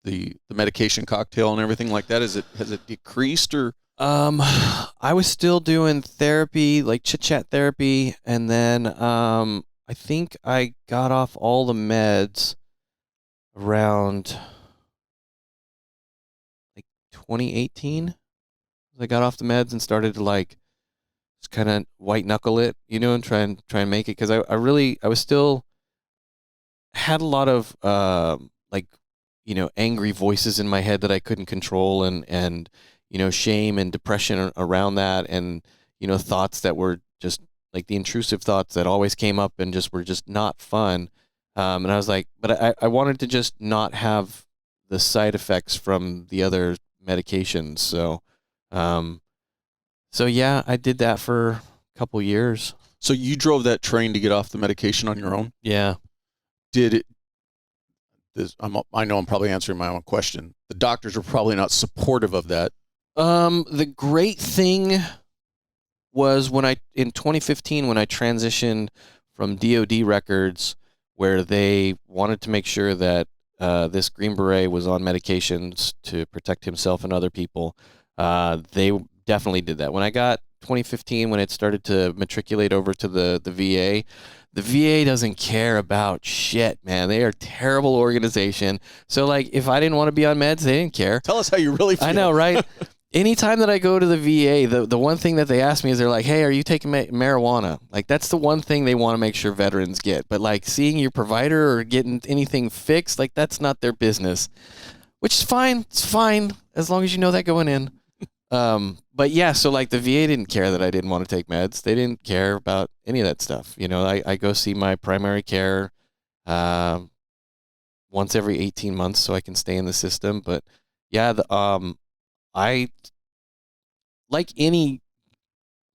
B: the medication cocktail and everything like that? Has it decreased or?
A: I was still doing therapy, like chit chat therapy, and then I think I got off all the meds around like 2018. I got off the meds and started to like just kind of white knuckle it, and try and make it, because I was still had a lot of like angry voices in my head that I couldn't control, and shame and depression around that, and thoughts that were just like the intrusive thoughts that always came up and just were just not fun. And I was like, but I wanted to just not have the side effects from the other medications. So yeah, I did that for a couple years.
B: So you drove that train to get off the medication on your own?
A: Yeah.
B: Did it? I know I'm probably answering my own question. The doctors are probably not supportive of that.
A: The great thing was in 2015, when I transitioned from DoD records, where they wanted to make sure that this Green Beret was on medications to protect himself and other people. They definitely did that. When I got 2015, when it started to matriculate over to the VA, the VA doesn't care about shit, man. They are a terrible organization. So, like, if I didn't want to be on meds, they didn't care.
B: Tell us how you really feel.
A: I know, right? Anytime that I go to the VA, the one thing that they ask me is, they're like, hey, are you taking marijuana? Like, that's the one thing they want to make sure veterans get. But, like, seeing your provider or getting anything fixed, like, that's not their business. Which is fine. It's fine, as long as you know that going in. But yeah, so like the VA didn't care that I didn't want to take meds. They didn't care about any of that stuff. I go see my primary care once every 18 months so I can stay in the system. But yeah, I like any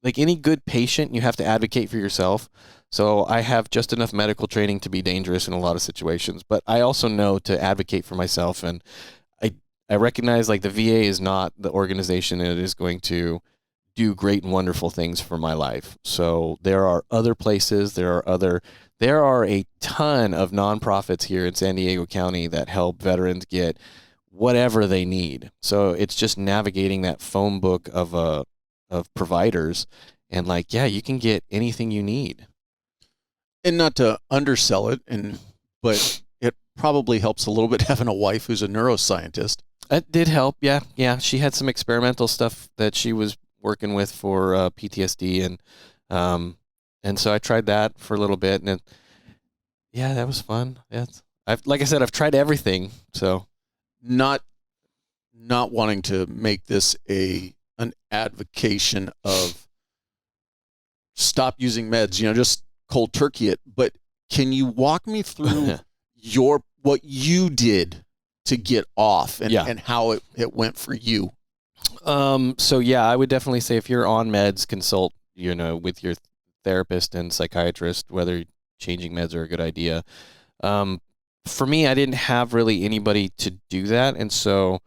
A: good patient, you have to advocate for yourself. So I have just enough medical training to be dangerous in a lot of situations, but I also know to advocate for myself, and I recognize like the VA is not the organization that is going to do great and wonderful things for my life. So there are other places, there are a ton of nonprofits here in San Diego County that help veterans get whatever they need. So it's just navigating that phone book of providers, and like, yeah, you can get anything you need.
B: And not to undersell it, but it probably helps a little bit having a wife who's a neuroscientist.
A: It did help. Yeah. Yeah. She had some experimental stuff that she was working with for PTSD. And so I tried that for a little bit, and yeah, that was fun. Yeah. Like I said, I've tried everything. So
B: Not wanting to make this an advocation of stop using meds, just cold turkey it. But can you walk me through what you did to get off and how it went for you?
A: So yeah, I would definitely say if you're on meds, consult, with your therapist and psychiatrist, whether changing meds are a good idea. For me, I didn't have really anybody to do that. And so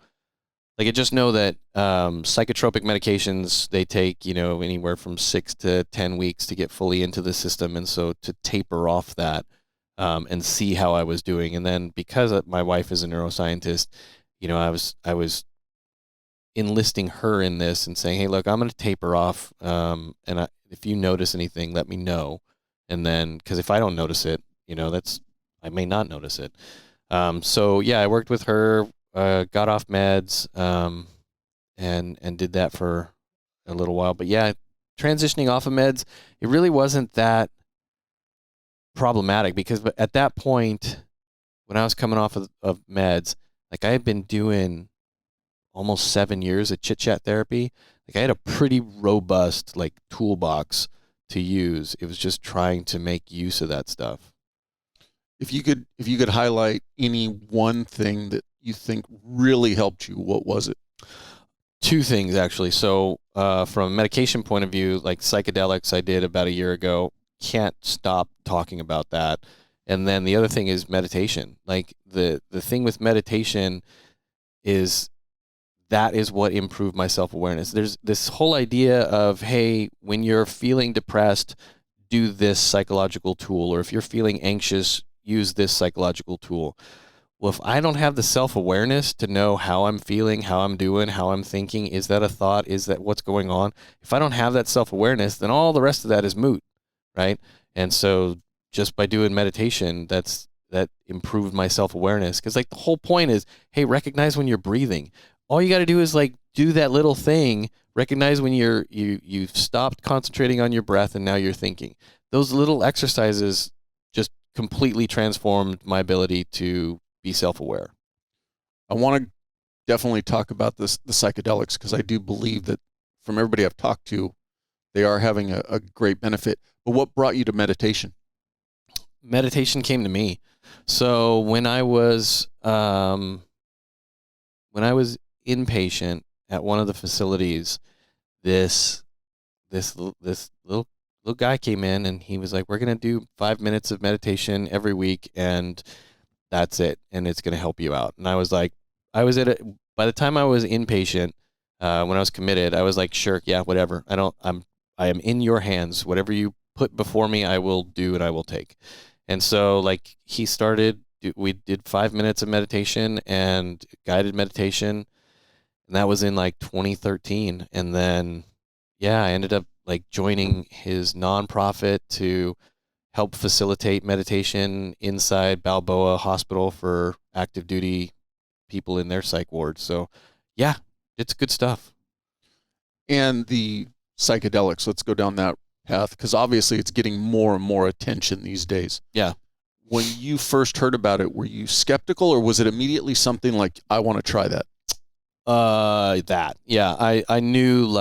A: I just know that psychotropic medications, they take, anywhere from 6 to 10 weeks to get fully into the system. And so to taper off that and see how I was doing. And then because my wife is a neuroscientist, I was enlisting her in this and saying, hey, look, I'm going to taper off. If you notice anything, let me know. And then, because if I don't notice it, I may not notice it. So yeah, I worked with her, got off meds, and did that for a little while. But yeah, transitioning off of meds, it really wasn't that problematic because at that point, when I was coming off of meds, I had been doing almost 7 years of chit-chat therapy. I had a pretty robust toolbox to use. It was just trying to make use of that stuff.
B: If you could highlight any one thing that you think really helped you, what was it?
A: 2 things actually. So from a medication point of view, psychedelics I did about a year ago, can't stop talking about that. And then the other thing is meditation. The thing with meditation is that is what improved my self-awareness. There's this whole idea of, hey, when you're feeling depressed, do this psychological tool, or if you're feeling anxious, use this psychological tool. Well, if I don't have the self-awareness to know how I'm feeling, how I'm doing, how I'm thinking, is that a thought? Is that what's going on? If I don't have that self-awareness, then all the rest of that is moot, right? And so just by doing meditation, that improved my self-awareness. Because the whole point is, hey, recognize when you're breathing. All you got to do is do that little thing, recognize when you've stopped concentrating on your breath and now you're thinking. Those little exercises just completely transformed my ability to be self-aware.
B: I want to definitely talk about the psychedelics because I do believe that from everybody I've talked to, they are having a great benefit. But what brought you to meditation?
A: Meditation came to me. So when I was inpatient at one of the facilities, this little guy came in and he was like, we're going to do 5 minutes of meditation every week and that's it. And it's going to help you out. And I was like, by the time I was inpatient, when I was committed, I was like, sure. Yeah, whatever. I am in your hands. Whatever you put before me, I will do and I will take. And so we did 5 minutes of meditation and guided meditation. And that was in 2013. And then, yeah, I ended up joining his nonprofit to help facilitate meditation inside Balboa Hospital for active duty people in their psych ward. So yeah, it's good stuff.
B: And the psychedelics, let's go down that path because obviously it's getting more and more attention these days.
A: Yeah.
B: When you first heard about it, were you skeptical or was it immediately something like, I want to try that?
A: Yeah, I knew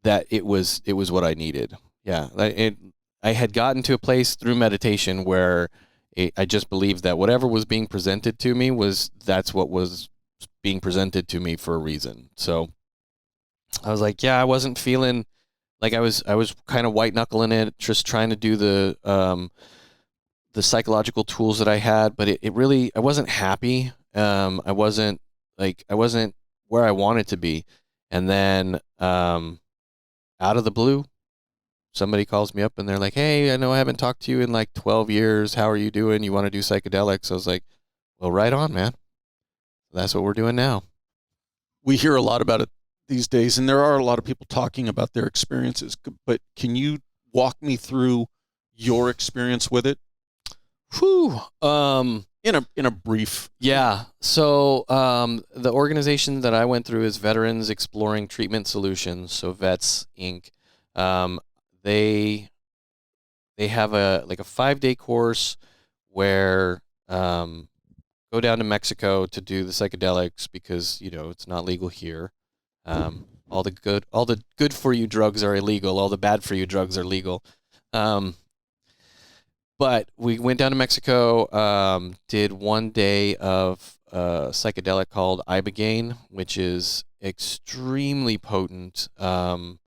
A: that it was what I needed. Yeah. I had gotten to a place through meditation where I just believed that whatever was being presented to me that's what was being presented to me for a reason. So I was like, yeah, I wasn't feeling I was kind of white knuckling it, just trying to do the psychological tools that I had, but it really, I wasn't happy. I wasn't where I wanted to be. And then, out of the blue, somebody calls me up and they're like, hey, I know I haven't talked to you in 12 years. How are you doing? You want to do psychedelics? I was like, well, right on, man. That's what we're doing now.
B: We hear a lot about it these days, and there are a lot of people talking about their experiences, but can you walk me through your experience with it?
A: Whew.
B: In a brief.
A: Yeah. So the organization that I went through is Veterans Exploring Treatment Solutions, so Vets Inc. Um, they they have a 5-day course where go down to Mexico to do the psychedelics because it's not legal here. All the good for you drugs are illegal. All the bad for you drugs are legal. Um, but we went down to Mexico, did 1 day of psychedelic called ibogaine, which is extremely potent, and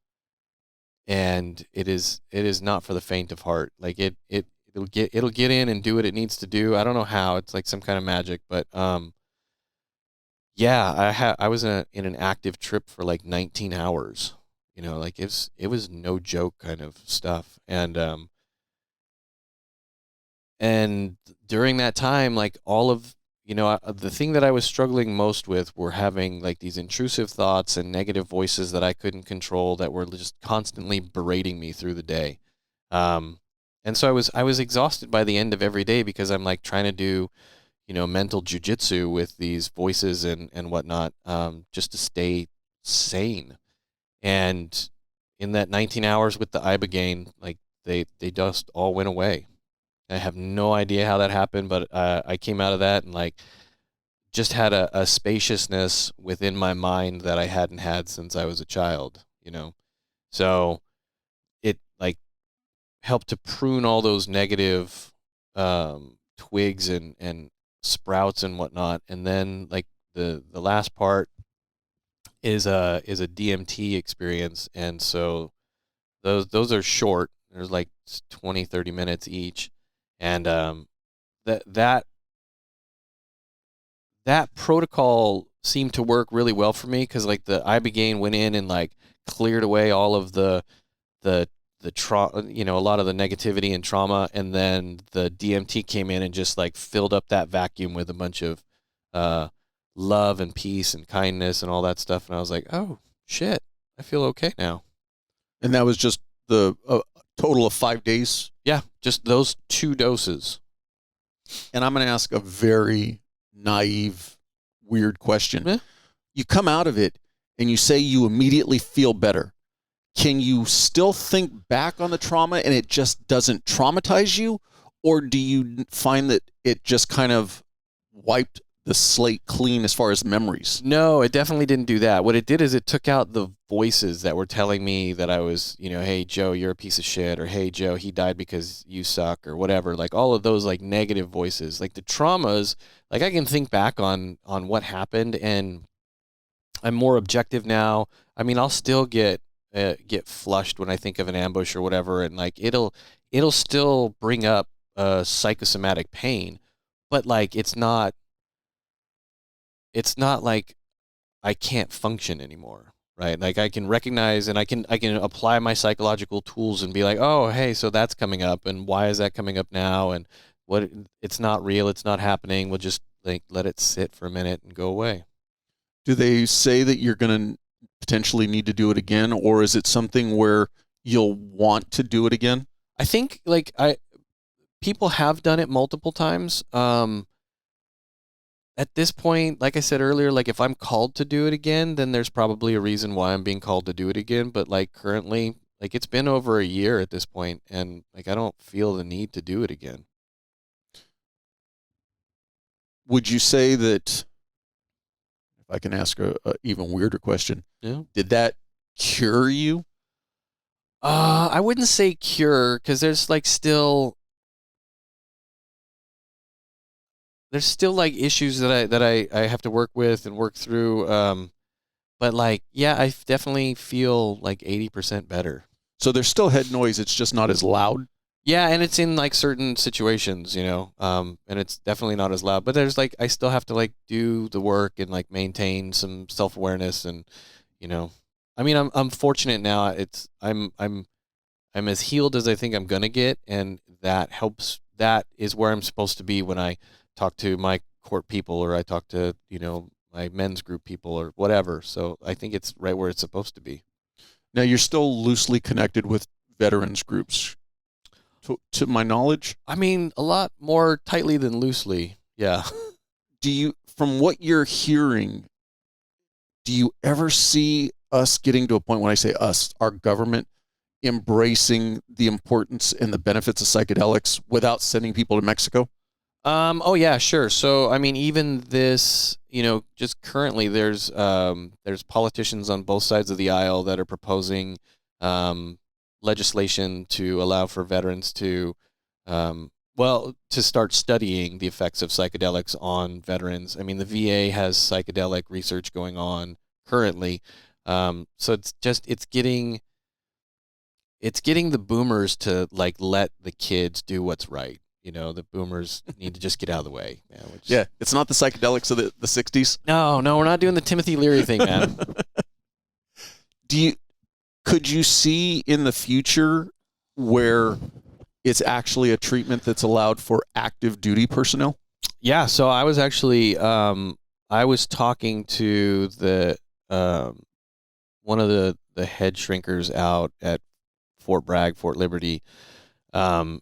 A: it is not for the faint of heart. Like it'll get in and do what it needs to do. I don't know how. It's like some kind of magic, but yeah, I was in an active trip for like 19 hours. Like it was no joke kind of stuff, and during that time, like all of the thing that I was struggling most with were having like these intrusive thoughts and negative voices that I couldn't control that were just constantly berating me through the day. And so I was exhausted by the end of every day because I'm like trying to do mental jujitsu with these voices and whatnot, just to stay sane. And in that 19 hours with the ibogaine, like they just all went away. I have no idea how that happened, but I came out of that and like just had a spaciousness within my mind that I hadn't had since I was a child. So it like helped to prune all those negative twigs and sprouts and whatnot. And then like the last part is a DMT experience, and so those are short. There's like 20-30 minutes each, and that that that protocol seemed to work really well for me because like the ibogaine went in and like cleared away all of the trauma, a lot of the negativity and trauma, and then the DMT came in and just like filled up that vacuum with a bunch of uh, love and peace and kindness and all that stuff. And I was like, oh shit, I feel okay now.
B: And that was just the total of 5 days.
A: Yeah, just those 2 doses.
B: And I'm going to ask a very naive, weird question.
A: Yeah.
B: You come out of it and you say you immediately feel better. Can you still think back on the trauma and it just doesn't traumatize you? Or do you find that it just kind of wiped the slate clean as far as memories?
A: No, it definitely didn't do that. What it did is it took out the voices that were telling me that I was, hey, Joe, you're a piece of shit, or hey, Joe, he died because you suck, or whatever. Like all of those like negative voices, like the traumas, like I can think back on what happened, and I'm more objective now. I mean, I'll still get flushed when I think of an ambush or whatever, and like it'll still bring up psychosomatic pain, but like it's not like I can't function anymore, right? Like I can recognize and I can apply my psychological tools and be like, oh, hey, so that's coming up, and why is that coming up now? And what it's not real, it's not happening. We'll just like let it sit for a minute and go away.
B: Do they say that you're going to potentially need to do it again, or is it something where you'll want to do it again?
A: I think like people have done it multiple times. At this point, like I said earlier, like if I'm called to do it again, then there's probably a reason why I'm being called to do it again. But like currently, like it's been over a year at this point, and like I don't feel the need to do it again.
B: Would you say that, if I can ask a even weirder question,
A: Yeah.
B: did that cure you?
A: I wouldn't say cure because there's still like issues that I have to work with and work through. But like, yeah, I definitely feel like 80% better.
B: So there's still head noise, it's just not as loud?
A: Yeah, and it's in like certain situations, and it's definitely not as loud. But there's like I still have to like do the work and like maintain some self-awareness, and you know, I mean, I'm fortunate now. I'm as healed as I think I'm gonna get, and that helps. That is where I'm supposed to be when I talk to my court people, or I talk to my men's group people, or whatever. So I think it's right where it's supposed to be.
B: Now, you're still loosely connected with veterans groups. to my knowledge.
A: I mean, a lot more tightly than loosely. Yeah.
B: From what you're hearing, do you ever see us getting to a point, when I say us, our government, embracing the importance and the benefits of psychedelics without sending people to Mexico?
A: Oh yeah, sure. So I mean, even this, just currently, there's politicians on both sides of the aisle that are proposing legislation to allow for veterans to, to start studying the effects of psychedelics on veterans. I mean, the VA has psychedelic research going on currently, so it's getting the boomers to like let the kids do what's right. The boomers need to just get out of the way.
B: Yeah, it's not the psychedelics of the 60s.
A: No, we're not doing the Timothy Leary thing, man.
B: Could you see in the future where it's actually a treatment that's allowed for active duty personnel?
A: Yeah, so I was actually I was talking to the one of the head shrinkers out at Fort Bragg, Fort Liberty, and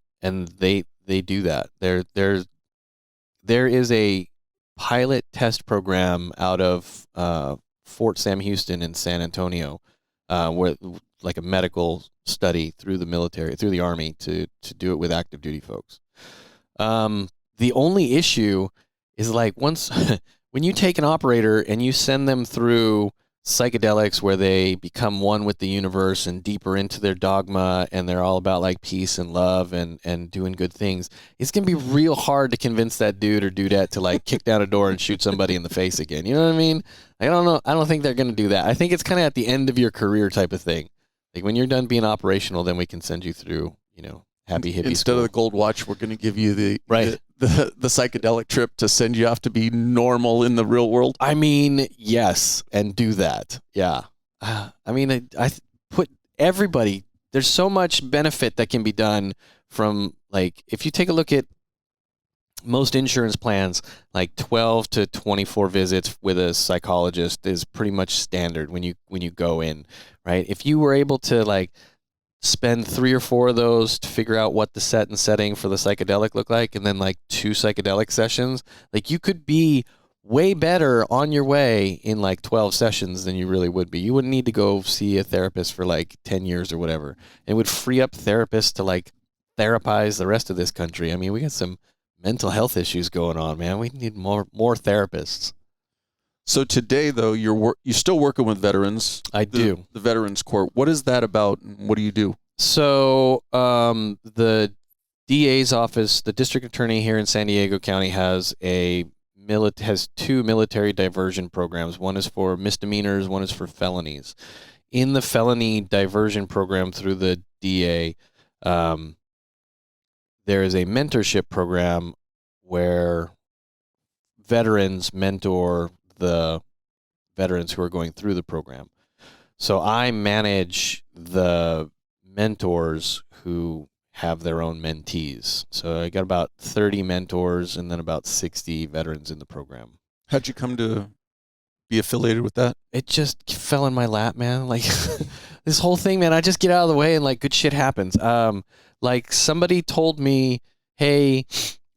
A: they do that. There is a pilot test program out of Fort Sam Houston in San Antonio, where like a medical study through the military, through the Army, to do it with active duty folks. The only issue is like once when you take an operator and you send them through psychedelics where they become one with the universe and deeper into their dogma, and they're all about like peace and love and doing good things, it's going to be real hard to convince that dude or dudette to like kick down a door and shoot somebody in the face again. You know what I mean? I don't know. I don't think they're going to do that. I think it's kind of at the end of your career type of thing. Like when you're done being operational, then we can send you through, happy hippie
B: Instead
A: school.
B: of the gold watch, we're going to give you the psychedelic trip to send you off to be normal in the real world.
A: I mean, yes, and do that. Yeah. I mean, I put everybody, there's so much benefit that can be done from, like, if you take a look at most insurance plans, like 12 to 24 visits with a psychologist is pretty much standard when you go in, right? If you were able to like spend 3 or 4 of those to figure out what the set and setting for the psychedelic look like, and then like 2 psychedelic sessions, like you could be way better on your way in like 12 sessions than you really would be. You wouldn't need to go see a therapist for like 10 years or whatever. It would free up therapists to like therapize the rest of this country. I mean, we got some mental health issues going on, man. We need more therapists.
B: So today, though, you're still working with veterans.
A: I do.
B: The Veterans Court. What is that about, and what do you do?
A: So the DA's office, the district attorney here in San Diego County, has has 2 military diversion programs. One is for misdemeanors, one is for felonies. In the felony diversion program through the DA, there is a mentorship program where veterans mentor the veterans who are going through the program. So I manage the mentors who have their own mentees. So I got about 30 mentors and then about 60 veterans in the program.
B: How'd you come to be affiliated with that?
A: It just fell in my lap, man. Like this whole thing, man, I just get out of the way and like good shit happens. Like somebody told me, hey,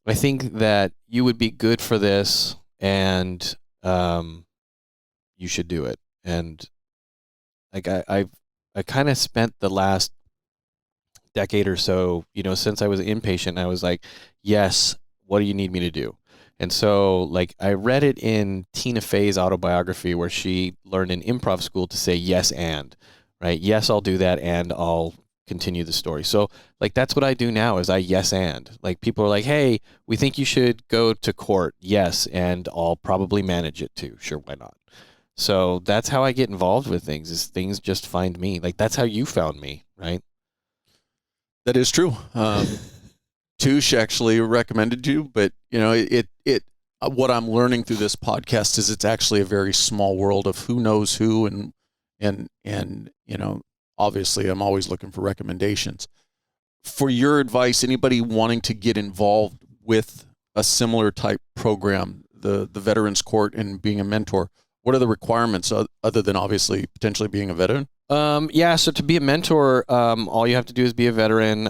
A: I think that you would be good for this and you should do it. And like I kind of spent the last decade or so, since I was an inpatient, I was like, yes, what do you need me to do? And so like I read it in Tina Fey's autobiography where she learned in improv school to say yes and, right? Yes, I'll do that and I'll continue the story. So like that's what I do now is I yes and. Like people are like, hey, we think you should go to court. Yes, and I'll probably manage it too. Sure, why not? So that's how I get involved with things, is things just find me. Like that's how you found me, right?
B: That is true. Touche actually recommended you, but what I'm learning through this podcast is it's actually a very small world of who knows who, and obviously I'm always looking for recommendations. For your advice, anybody wanting to get involved with a similar type program, the Veterans Court and being a mentor, what are the requirements other than obviously potentially being a veteran?
A: So to be a mentor, all you have to do is be a veteran.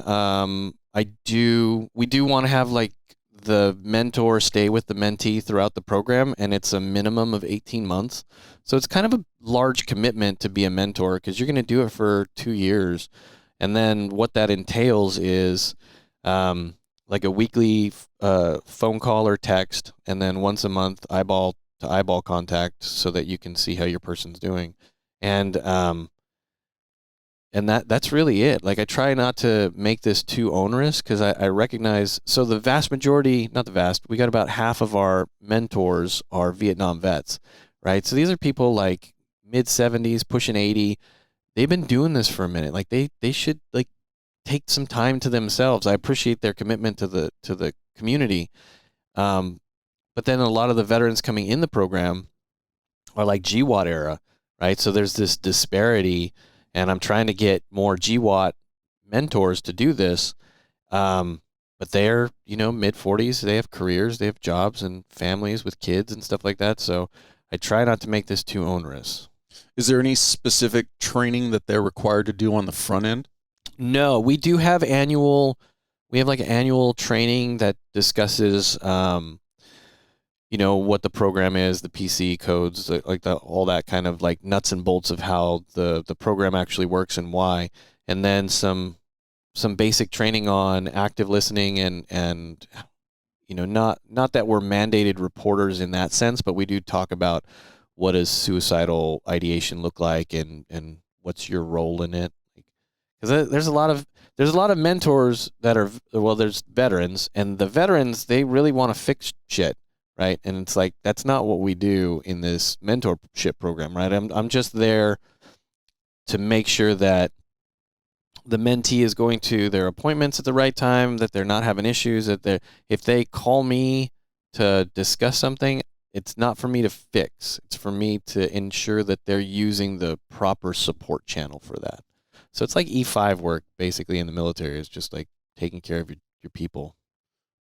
A: we do want to have like the mentor stay with the mentee throughout the program, and it's a minimum of 18 months. So it's kind of a large commitment to be a mentor because you're going to do it for 2 years. And then what that entails is like a weekly phone call or text, and then once a month eyeball to eyeball contact so that you can see how your person's doing. And that's really it. Like I try not to make this too onerous because I recognize, so the vast majority, not the vast, we got about half of our mentors are Vietnam vets, right? So these are people like mid 70s, pushing 80. They've been doing this for a minute. Like they should like take some time to themselves. I appreciate their commitment to the community. But then a lot of the veterans coming in the program are like GWAT era, right? So there's this disparity, and I'm trying to get more GWAT mentors to do this. But they're, mid 40s. They have careers, they have jobs and families with kids and stuff like that. So I try not to make this too onerous.
B: Is there any specific training that they're required to do on the front end?
A: No, we do have annual training that discusses, what the program is, the PC codes, like all that kind of like nuts and bolts of how the program actually works and why. And then some basic training on active listening and not that we're mandated reporters in that sense, but we do talk about what does suicidal ideation look like and what's your role in it. Because there's a lot of mentors that are, well, there's veterans, and the veterans, they really want to fix shit, right? And it's like, that's not what we do in this mentorship program, right? I'm just there to make sure that the mentee is going to their appointments at the right time, that they're not having issues, that if they call me to discuss something, it's not for me to fix. It's for me to ensure that they're using the proper support channel for that. So it's like E5 work, basically, in the military. Is just like taking care of your people.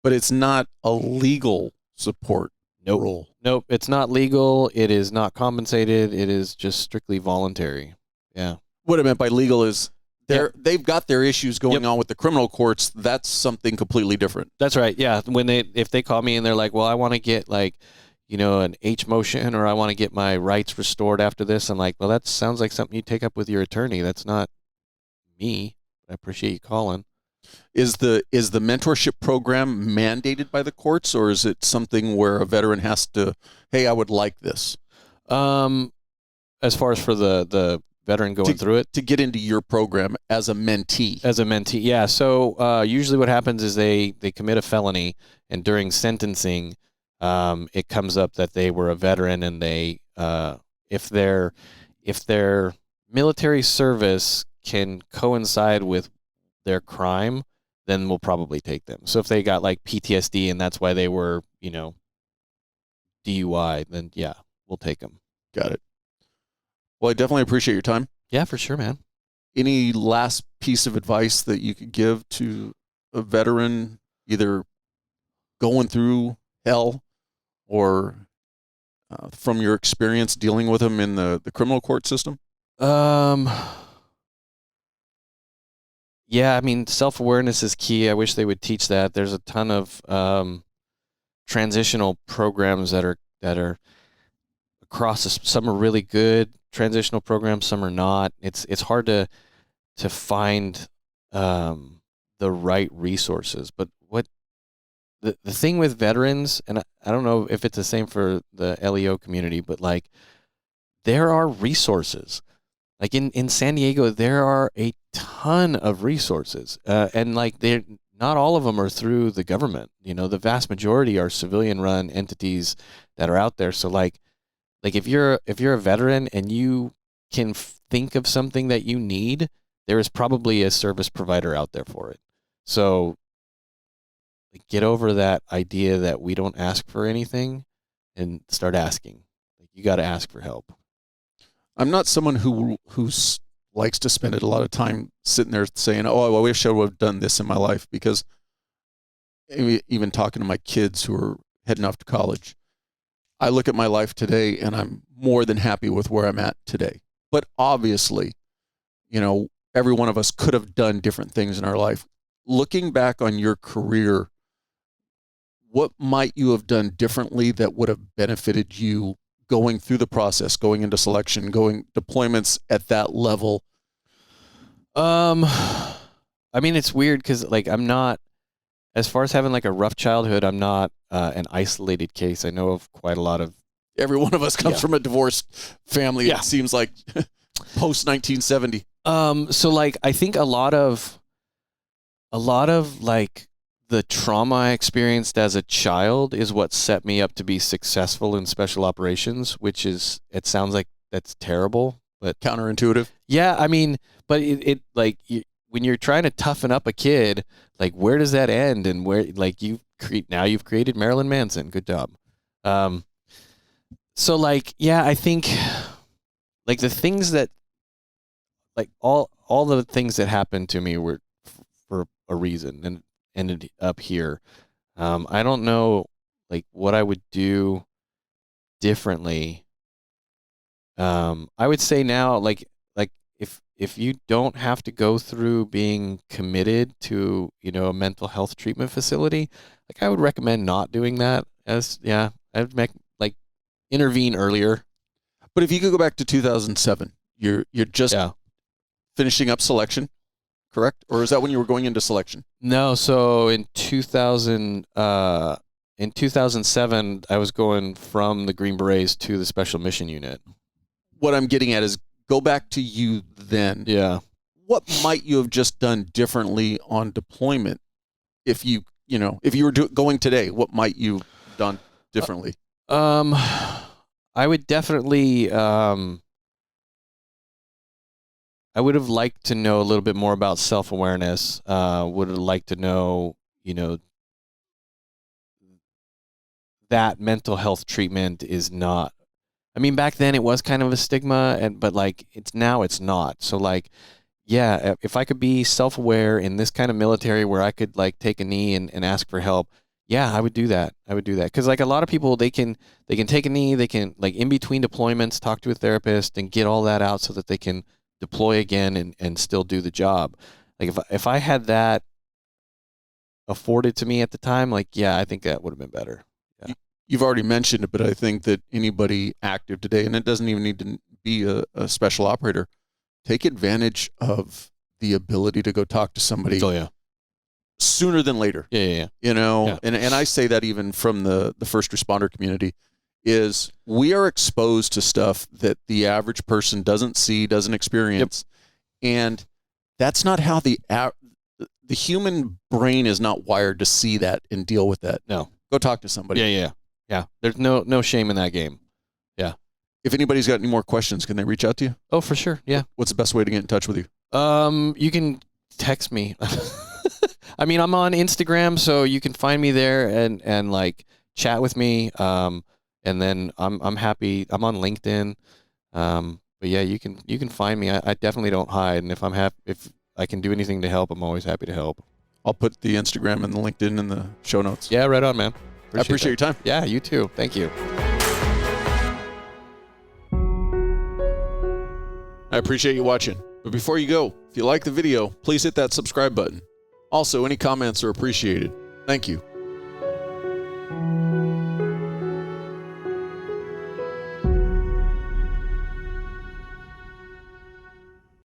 B: But it's not a legal support role.
A: Nope, it's not legal. It is not compensated. It is just strictly voluntary. Yeah.
B: What I meant by legal is they've got their issues going on with the criminal courts. That's something completely different.
A: That's right. Yeah. If they call me and they're like, well, I want to get like, an H motion, or I want to get my rights restored after this, I'm like, well, that sounds like something you take up with your attorney. That's not me. I appreciate you calling.
B: Is the mentorship program mandated by the courts, or is it something where a veteran has to, hey, I would like this?
A: As far as for the veteran going through it,
B: to get into your program as a mentee.
A: Yeah. So usually what happens is they commit a felony, and during sentencing, it comes up that they were a veteran, and they if their military service can coincide with their crime, then we'll probably take them. So if they got like PTSD and that's why they were, DUI, then yeah, we'll take them.
B: Got it. Well, I definitely appreciate your time.
A: Yeah, for sure, man.
B: Any last piece of advice that you could give to a veteran, either going through hell or from your experience dealing with them in the criminal court system?
A: Yeah, I mean, self-awareness is key. I wish they would teach that. There's a ton of transitional programs that are across. Some are really good transitional programs, some are not. It's hard to find the right resources. But what the thing with veterans, and I don't know if it's the same for the LEO community, but like there are resources. Like in San Diego, there are a ton of resources, and like they're not all of them are through the government. The vast majority are civilian-run entities that are out there. So like if you're a veteran and you can think of something that you need, there is probably a service provider out there for it. So get over that idea that we don't ask for anything, and start asking. Like you got to ask for help.
B: I'm not someone who likes to spend a lot of time sitting there saying, oh, I wish I would have done this in my life, because even talking to my kids who are heading off to college, I look at my life today and I'm more than happy with where I'm at today. But obviously, every one of us could have done different things in our life. looking back on your career, what might you have done differently that would have benefited you going through the process, going into selection, going deployments at that level?
A: I mean, it's weird because like I'm not, as far as having like a rough childhood, I'm not an isolated case. I know of quite a lot of.
B: Every one of us comes from a divorced family.
A: Yeah.
B: It seems like post 1970.
A: So like I think a lot of like the trauma I experienced as a child is what set me up to be successful in special operations, which is, it sounds like that's terrible, but
B: Counterintuitive.
A: yeah, I mean, but it like when you're trying to toughen up a kid, like where does that end? And where, like you've created Marilyn Manson. Good job. So like, yeah, I think like the things that, like all the things that happened to me were for a reason and ended up here. I don't know like what I would do differently. I would say now, like if you don't have to go through being committed to, a mental health treatment facility, like I would recommend not doing that. I'd make like intervene earlier.
B: But if you could go back to 2007, you're just finishing up selection, correct? Or is that when you were going into selection?
A: No, so in 2007, I was going from the Green Berets to the Special Mission Unit.
B: What I'm getting at is, go back to you then.
A: Yeah.
B: What might you have just done differently on deployment? If you were going today, what might you have done differently?
A: I would definitely, I would have liked to know a little bit more about self-awareness. Would have liked to know, that mental health treatment is not, I mean, back then it was kind of a stigma, but like it's not. So like, yeah, if I could be self-aware in this kind of military where I could like take a knee and ask for help, yeah, I would do that. Because like a lot of people, they can take a knee, they can like in between deployments talk to a therapist and get all that out so that they can deploy again and still do the job. Like if I had that afforded to me at the time, like, yeah, I think that would have been better. Yeah.
B: You've already mentioned it, but I think that anybody active today, and it doesn't even need to be a special operator, take advantage of the ability to go talk to somebody.
A: Oh yeah.
B: Sooner than later.
A: Yeah.
B: And I say that even from the first responder community, is we are exposed to stuff that the average person doesn't see, doesn't experience. Yep. And that's not how the human brain is not wired to see that and deal with that.
A: No.
B: Go talk to somebody.
A: Yeah. There's no shame in that game. Yeah.
B: If anybody's got any more questions, can they reach out to you?
A: Oh, for sure. Yeah.
B: What's the best way to get in touch with you?
A: You can text me. I mean, I'm on Instagram, so you can find me there and like chat with me. And then I'm happy. I'm on LinkedIn. But yeah, you can find me. I definitely don't hide. And if I can do anything to help, I'm always happy to help.
B: I'll put the Instagram and the LinkedIn in the show notes.
A: Yeah, right on, man.
B: I appreciate your time.
A: Yeah, you too. Thank you.
B: I appreciate you watching. But before you go, if you like the video, please hit that subscribe button. Also, any comments are appreciated. Thank you.